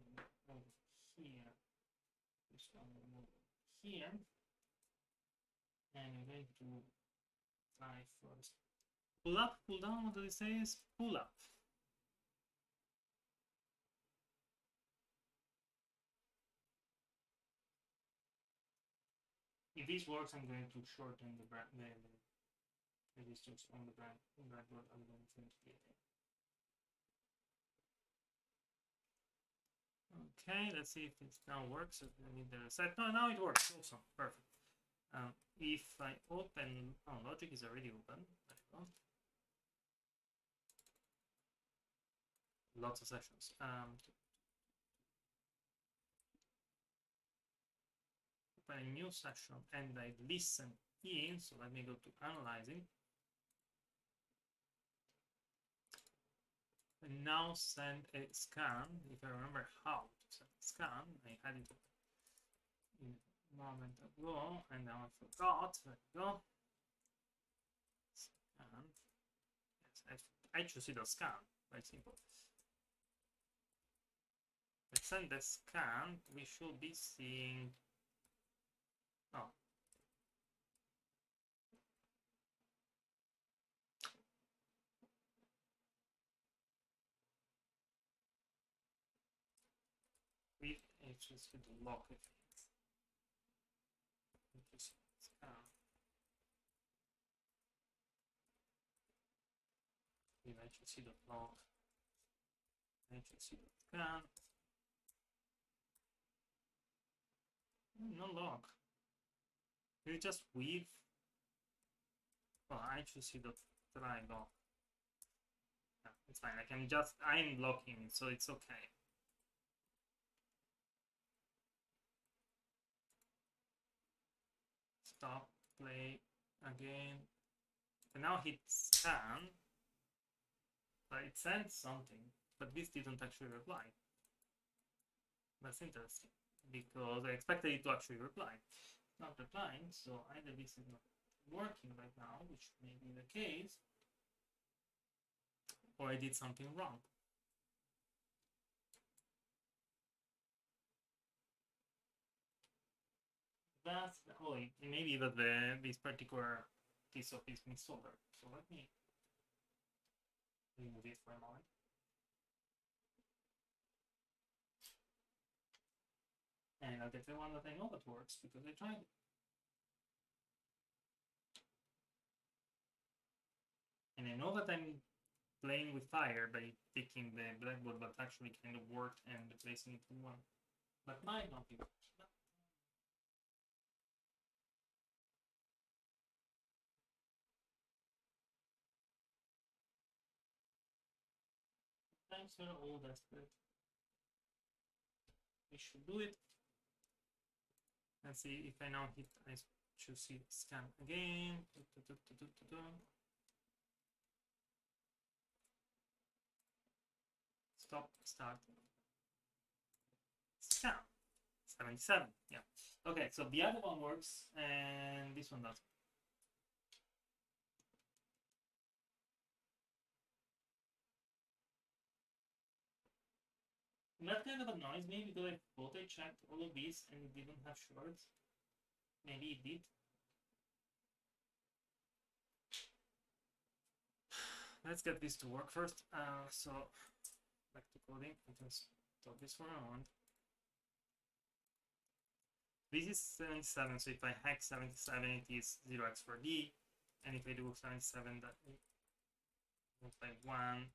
over here, this one over here, and I'm going to try first. Pull up, pull down, what does it say is pull up. If this works, I'm going to shorten the resistors on the breadboard. I'm going to get it. Okay, let's see if it now works. I need the reset. No, now it works. Awesome, perfect. If I open, Logic is already open. There you go. Lots of sessions. Open a new session and I listen in. So let me go to analyzing. And now send a scan. If I remember how to send a scan, I had it in a moment ago, and now I forgot. There you go. Scan. Yes, I²C.scan. Very simple. Let's send the scan. We should be seeing. Oh. With I²C the lock effect. Scan. With I²C the lock. I²C the scan. No lock. Did it just weave? Oh, I²C the try lock. Yeah, it's fine. I'm blocking it, so it's okay. Stop, play again. And now hit scan. But it sent something, but this didn't actually reply. That's interesting because I expected it to actually reply. It's not replying, so either this is not working right now, which may be the case, or I did something wrong. That's it may be that this particular piece of is misoldered. So let me remove it for a moment. And I'll get the one that I know that works because I tried it. And I know that I'm playing with fire by taking the blackboard, but actually kind of worked and replacing it with one. But might not be. Sometimes we're all desperate. We should do it. Let's see if I now hit I²C scan again. Stop, start. Scan. 77. Yeah. Okay, so the other one works and this one doesn't. And that kind of annoys me because I thought I checked all of these and it didn't have shorts. Maybe it did. Let's get this to work first. So back to coding. I can stop this for a moment. This is 77, so if I hack 77, it is 0x for D, and if I do 77, that by 1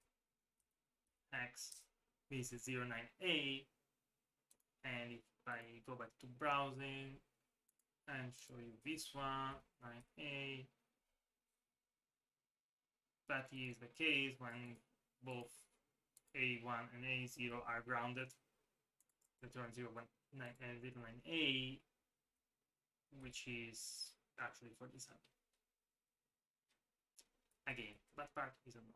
x, this is 09A, and if I go back to browsing and show you this one, 9A, that is the case when both A1 and A0 are grounded. Return 09A, which is actually 47. Again, that part is annoying.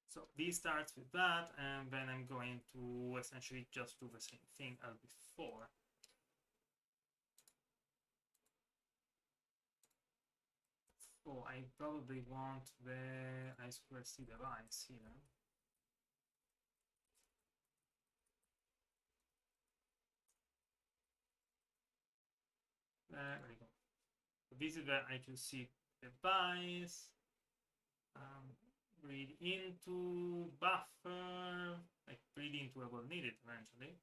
So this starts with that, and then I'm going to essentially just do the same thing as before. So I probably want the I²C device here. There we go. So this is the I²C device. Read into buffer, like read into I will need it eventually.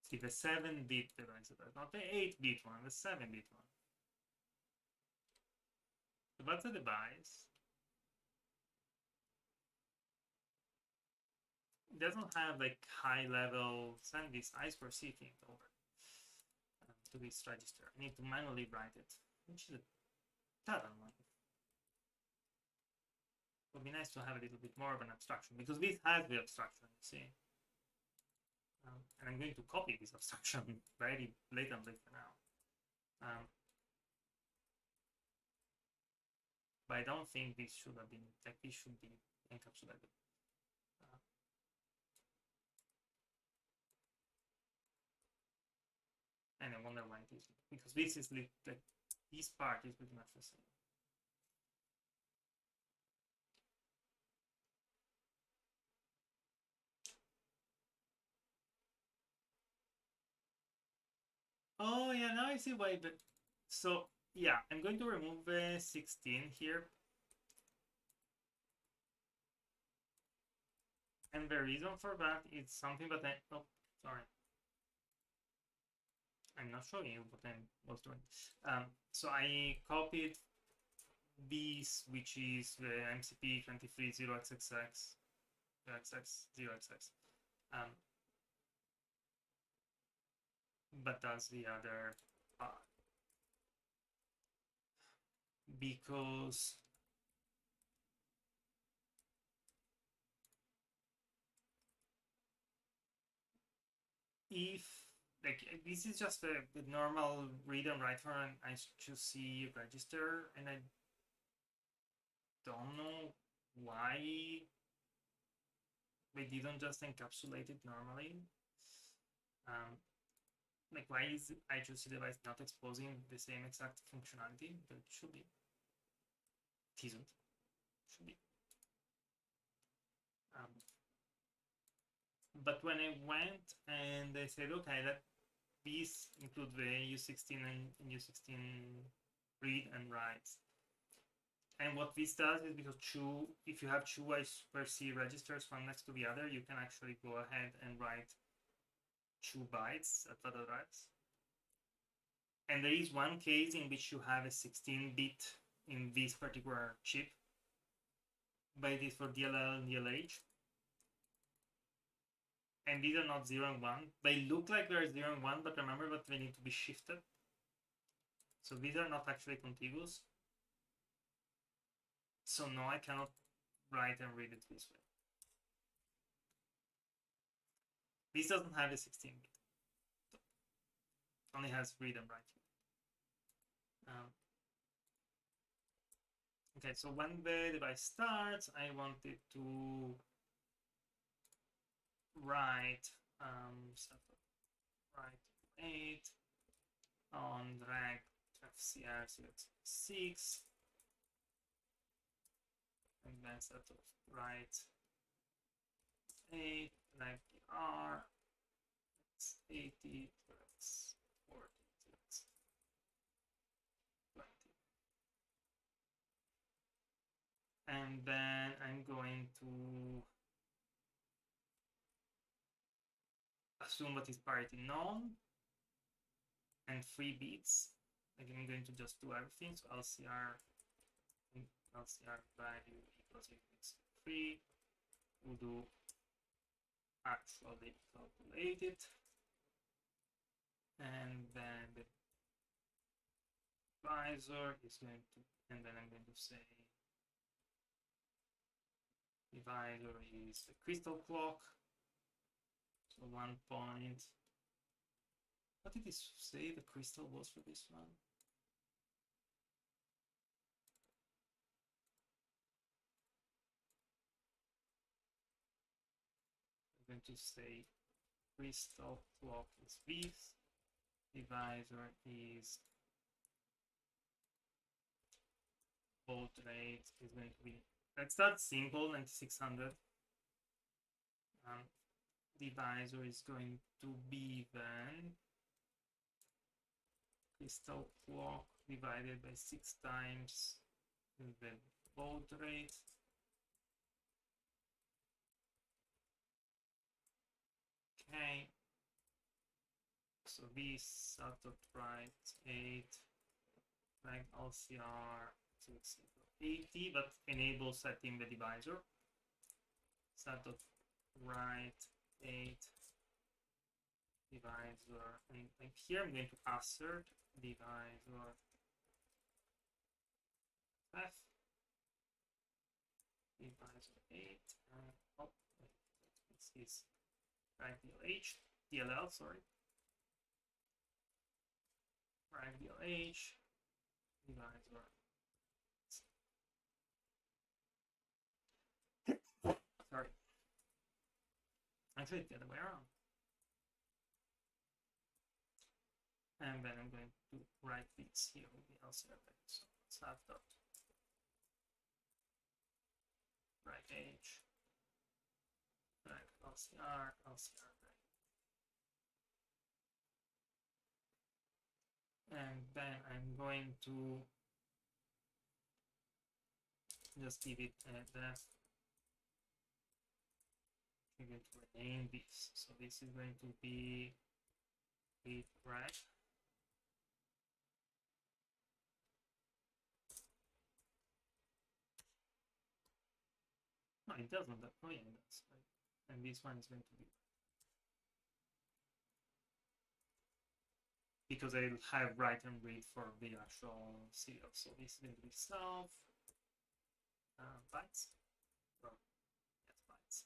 See the 7-bit device, not the 8-bit one, the 7-bit one. So that's the device. It doesn't have like high level, send this I²C thing over to this register. I need to manually write it, which is a tad annoying. It would be nice to have a little bit more of an abstraction, because this has the abstraction, you see. And I'm going to copy this abstraction very blatantly for now. But I don't think this should have been, like, this should be encapsulated. And I wonder why it is, because this is like, this part is pretty much the same. Oh yeah, now I see why. But so yeah, I'm going to remove 16 here, and the reason for that is something that oh sorry, I'm not showing you what I was doing. So I copied this, which is the MCP 23 0xxx 0xx. But that's the other part, because if like this is just the normal read and write for an I²C register, and I don't know why they didn't just encapsulate it normally. Like, why is I²C device not exposing the same exact functionality that it should be? It isn't. It should be. But when I went and I said, okay, that these include the U16 and U16 read and writes, And what this does is, because if you have two I²C registers one next to the other, you can actually go ahead and write 2 bytes at other drives. And there is one case in which you have a 16-bit in this particular chip, but it is for DLL and DLH. And these are not 0 and 1. They look like they're 0 and 1, but remember that they need to be shifted. So these are not actually contiguous. So no, I cannot write and read it this way. This doesn't have a 16-bit. It only has read and write. Okay, so when the device starts, I want it to write write 8 on drag FCR06, and then set of write 8 drag R, it's 80, that's 40, that's 20. And then I'm going to assume that is parity known and 3 bits. Again, I'm going to just do everything. So LCR value equals 3. We'll do actually calculated, and then the divisor is going to, and then I'm going to say divisor is the crystal clock. So 1 point. What did it say the crystal was for this one? I'm going to say crystal clock is this, divisor is baud rate is going to be, let's start simple, 9600. Divisor is going to be then crystal clock divided by 6 times the baud rate. Okay, so this out of write 8 drag LCR to 80, but enable setting the divisor. Set of write 8 divisor, and like here I'm going to assert divisor F divisor 8, oh wait, this is drag DLL, sorry, drag DLH divisor. Sorry, actually it's the other way around. And then I'm going to write this here with the LCR value. So let's have dot drag H, drag LCR, LCR drag. And then I'm going to just give it a def. I'm going to rename this. So this is going to be read drag. No, it doesn't. Oh yeah, it does. And this one is going to be, because I have write and read for the actual serial. So this is going to be self bytes. Well, yes, bytes.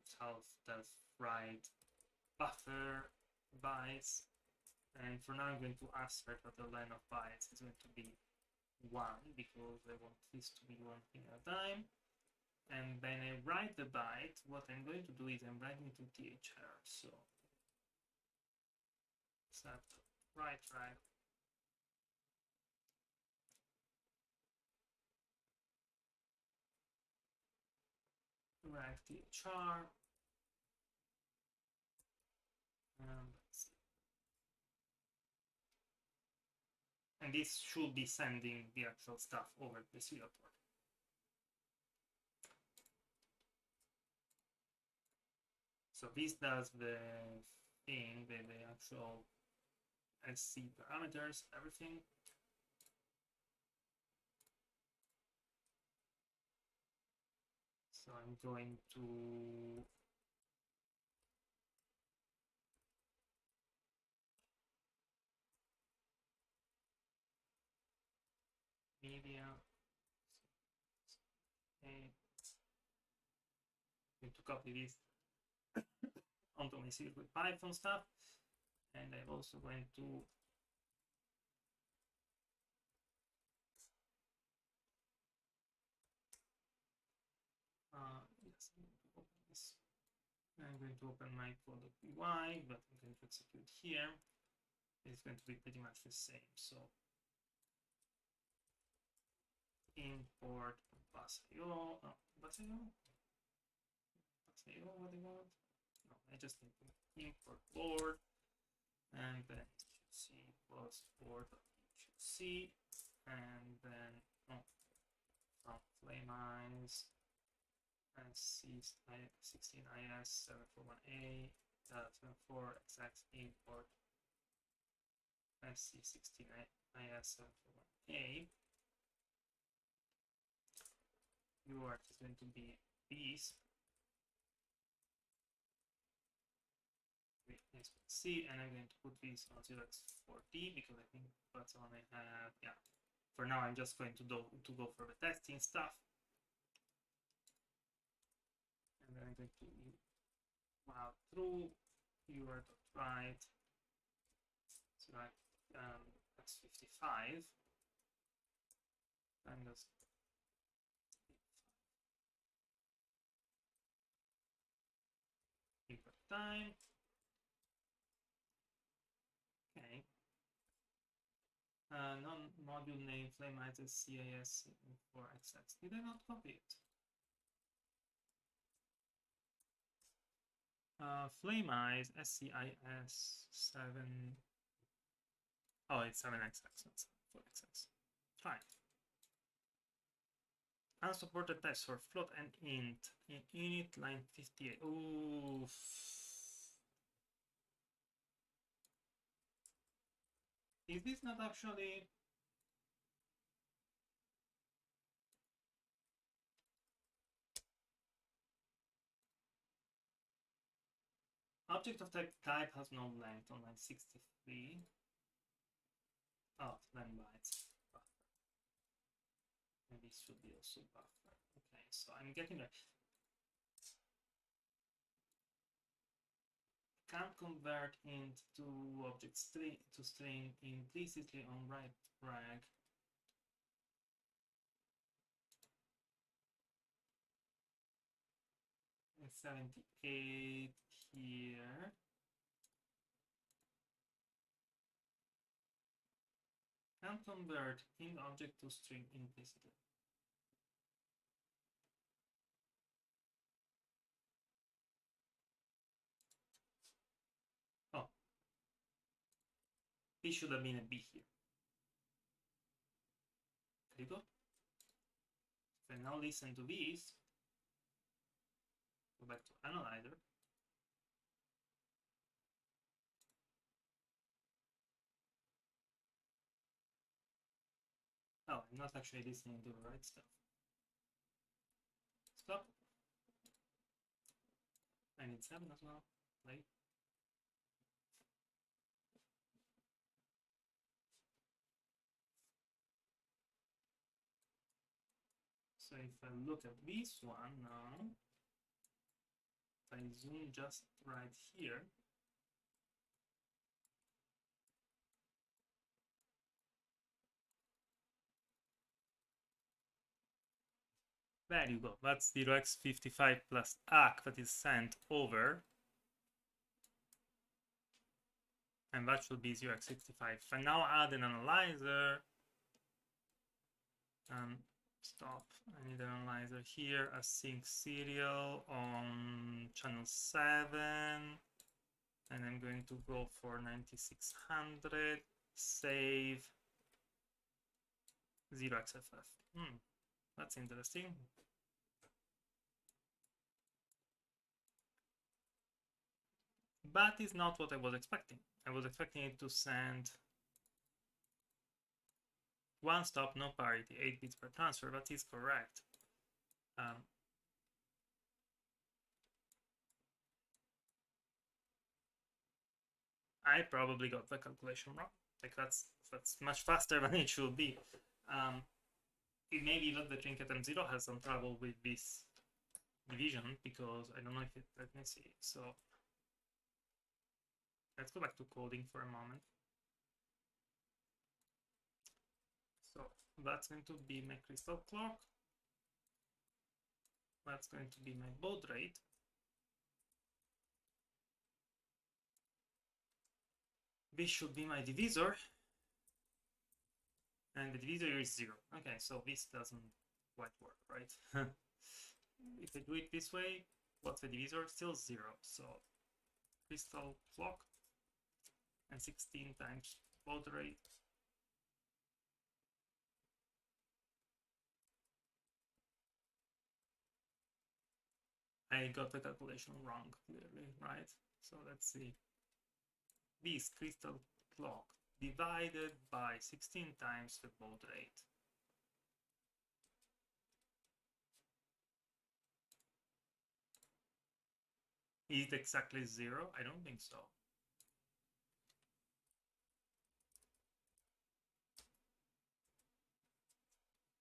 Self does write buffer bytes. And for now, I'm going to assert that the line of bytes is going to be 1, because I want this to be one thing at a time. And then I write the byte. What I'm going to do is I'm writing to THR. So set write drag THR. Let's see. And this should be sending the actual stuff over the serial port. So this does the thing, the actual I²C parameters, everything. So I'm going to media. Okay. I'm going to copy this onto my CircuitPython stuff, and I'm also going to yes, I'm going to open this. I'm going to open my code.py, but I'm going to execute here. It's going to be pretty much the same. So import bus.io, bus.io, bus.io, what do you want? No, I just need to import board, and then I²C plus board.I²C, and then from FlameEyes I16IS741A 74XX import I16IS741A. UART is going to be these. I²C, and I'm going to put this on 0x4D because I think that's the one I have. Yeah. For now, I'm just going to go for the testing stuff. And then I'm going to while through UART.write. So that's 55. And just import time. Okay. Non-module name FlameEyes CIS for XX. Did I not copy it? FlameEyes SCIS 7. Oh, it's 7XX, not 4XX. Fine. Unsupported types for float and int in init line 58. Ooh. Is this not actually object of type has no length on line 63. Oh, 10 bytes. Buffer. Maybe it should be also buffer. Okay, so I'm getting there. Can't convert int to object string to string implicitly on write rag. And 78 here. Can convert int object to string implicitly. Oh, this should have been a B here. There you go. If I now listen to this, go back to analyzer. Oh, I'm not actually listening to the right stuff. Stop. I need 7 as well. Play. So if I look at this one now, if I zoom just right here, there you go. That's 0x55 plus ACK that is sent over. And that should be 0x65. If I now add an analyzer, stop, I need an analyzer here, async serial on channel 7, and I'm going to go for 9600, save, 0xff. That's interesting. But it's not what I was expecting. I was expecting it to send one stop, no parity, 8 bits per transfer, but it's correct. I probably got the calculation wrong. Like that's much faster than it should be. It may be that the trinket M0 has some trouble with this division because I don't know if it, let me see. So let's go back to coding for a moment. So that's going to be my crystal clock. That's going to be my baud rate. This should be my divisor. And the divisor is 0. Okay, so this doesn't quite work, right? If I do it this way, what's the divisor? Still 0. So crystal clock and 16 times baud rate. I got the calculation wrong, clearly, right? So let's see. This crystal clock divided by 16 times the baud rate. Is it exactly 0? I don't think so.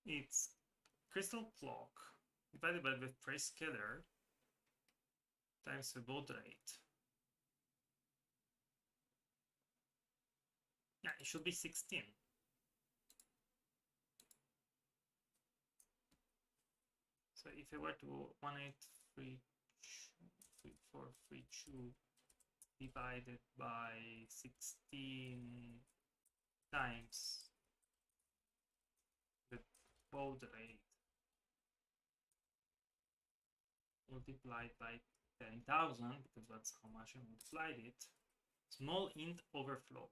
It's crystal clock divided by the trace scalar times the baud rate. Yeah, it should be 16. So if I were to 183.432 divided by 16 times the baud rate multiplied by 10,000, because that's how much I multiplied it. Small int overflow.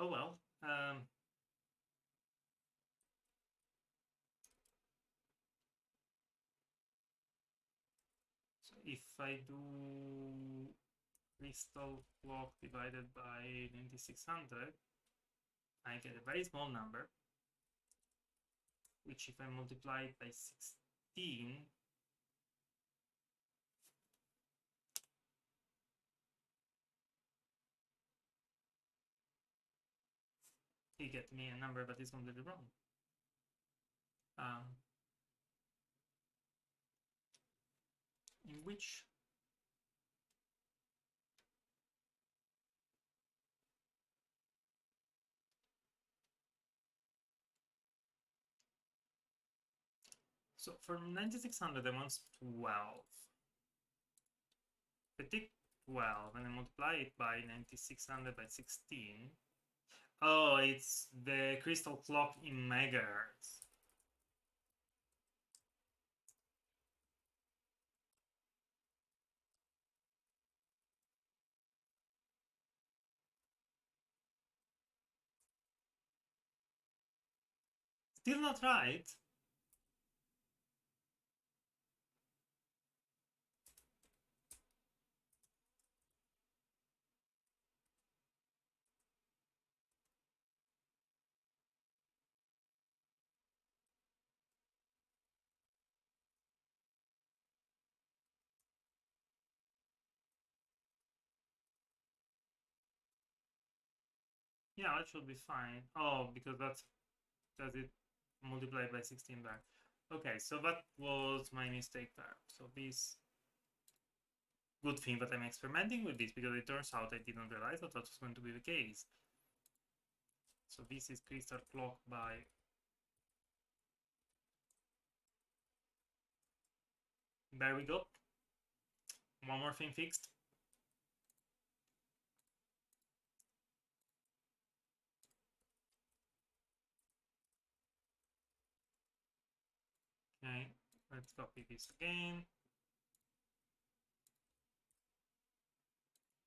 Oh well. So if I do crystal clock divided by 9600, I get a very small number, which if I multiply it by 16, you get me a number that is completely wrong. In which so for 9600 I want 12. If I take 12 and I multiply it by 9600 by 16, oh, it's the crystal clock in megahertz. Still not right. Yeah, that should be fine. Oh, because that's does it multiply by 16 back. Okay, so that was my mistake there. So this good thing that I'm experimenting with this, because it turns out I didn't realize that was going to be the case. So this is crystal clock by there we go. One more thing fixed. Okay, let's copy this again.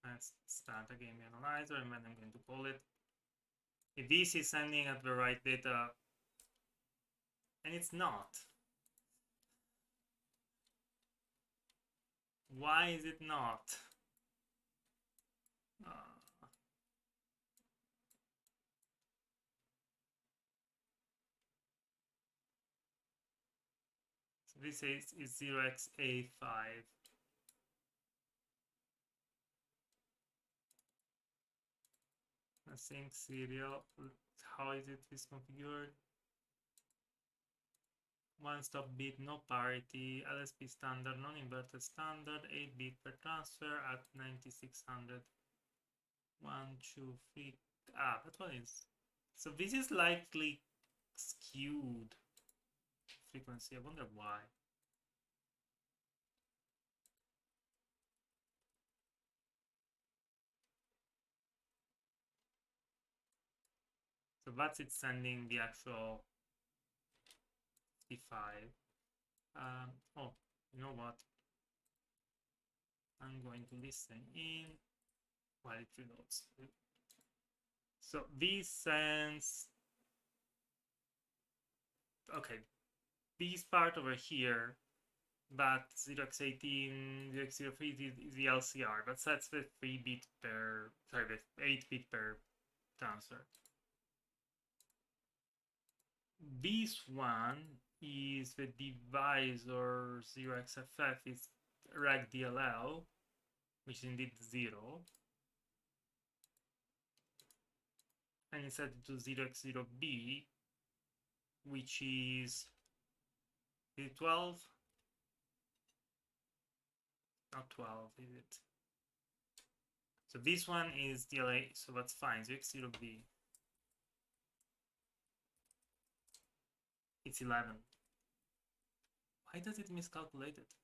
Let's start again the analyzer, and then I'm going to call it if this is sending at the right data, and it's not. Why is it not? So this is 0xA5. Async serial. How is it configured? One stop bit, no parity, LSP standard, non-inverted standard, 8 bit per transfer at 9600. 1, 2, 3. Ah, that one is. So this is likely skewed frequency. I wonder why. So that's it sending the actual 55. Oh, you know what? I'm going to listen in while it reloads. So this sends. Okay, this part over here, but 0x18, 0x03 is the LCR, but that's the 3 bit per, sorry, the 8 bit per transfer. This one is the divisor 0xFF is reg DLL, which is indeed 0. And it's set to 0x0B, which is 12. Not 12, is it? So this one is DLA, so that's fine. 0x0B. It's 11. Why does it miscalculate it?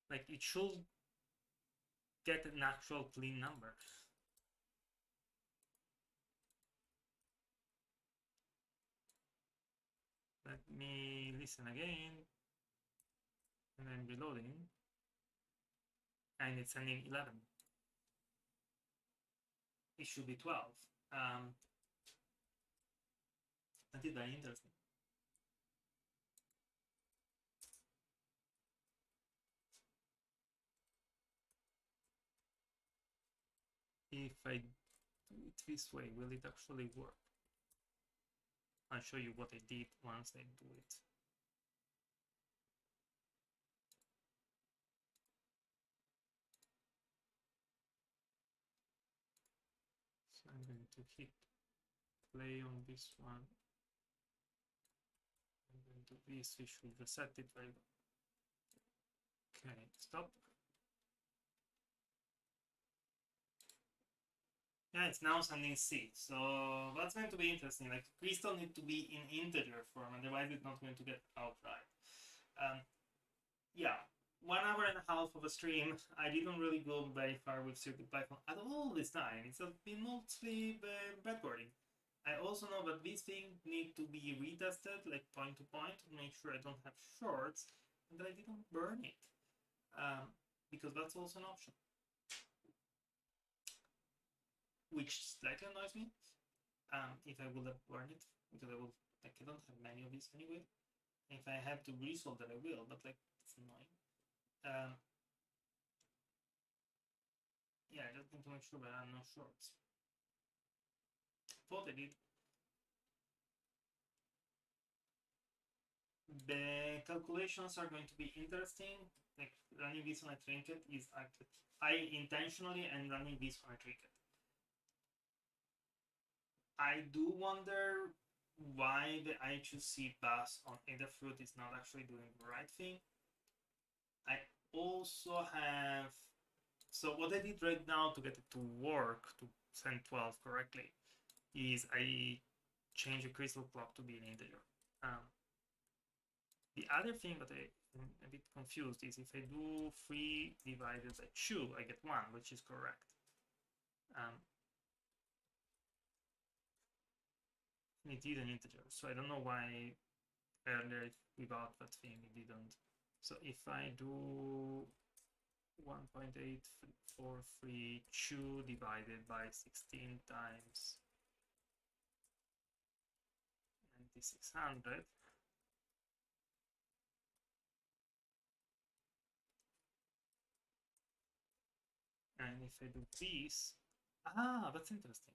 Like, it should get an actual clean number. Let me listen again. And then reloading. And it's sending 11. It should be 12. That is very interesting. If I do it this way, will it actually work? I'll show you what I did once I do it. So I'm going to hit play on this one. I'm going to do this, we should reset it very well. Okay, stop. Yeah, it's now sending C. So that's going to be interesting. Like, crystal need to be in integer form, otherwise it's not going to get out right. Yeah, 1 hour and a half of a stream. I didn't really go very far with CircuitPython at all this time. It's been mostly breadboarding. I also know that these things need to be retested, like point to point, to make sure I don't have shorts and that I didn't burn it, because that's also an option, which slightly annoys me. If I would have burned it, because I will, like, I don't have many of these anyway. If I have to resolve that, I will, but like, it's annoying. Yeah, I just need to make sure that I have no shorts. Thought I did. The calculations are going to be interesting. Like, running this on a trinket is actually, I intentionally am running this on a trinket. I do wonder why the I²C bus on Adafruit is not actually doing the right thing. I also have, so what I did right now to get it to work, to send 12 correctly, is I change the crystal clock to be an integer. The other thing that I'm a bit confused is if I do 3 divided by 2, I get 1, which is correct. It is an integer, so I don't know why earlier without that thing it didn't. So if I do 1.8432 divided by 16 times 9600. And if I do this, that's interesting.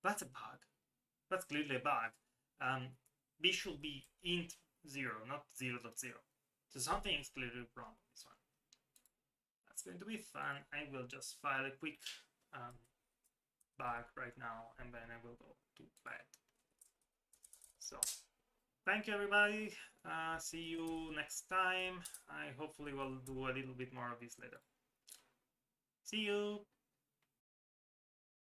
That's a bug. That's clearly a bug. B should be int 0, not 0.0. So something is clearly wrong with this one. That's going to be fun. I will just file a quick bug right now, and then I will go to bed. So thank you, everybody. See you next time. I hopefully will do a little bit more of this later. See you.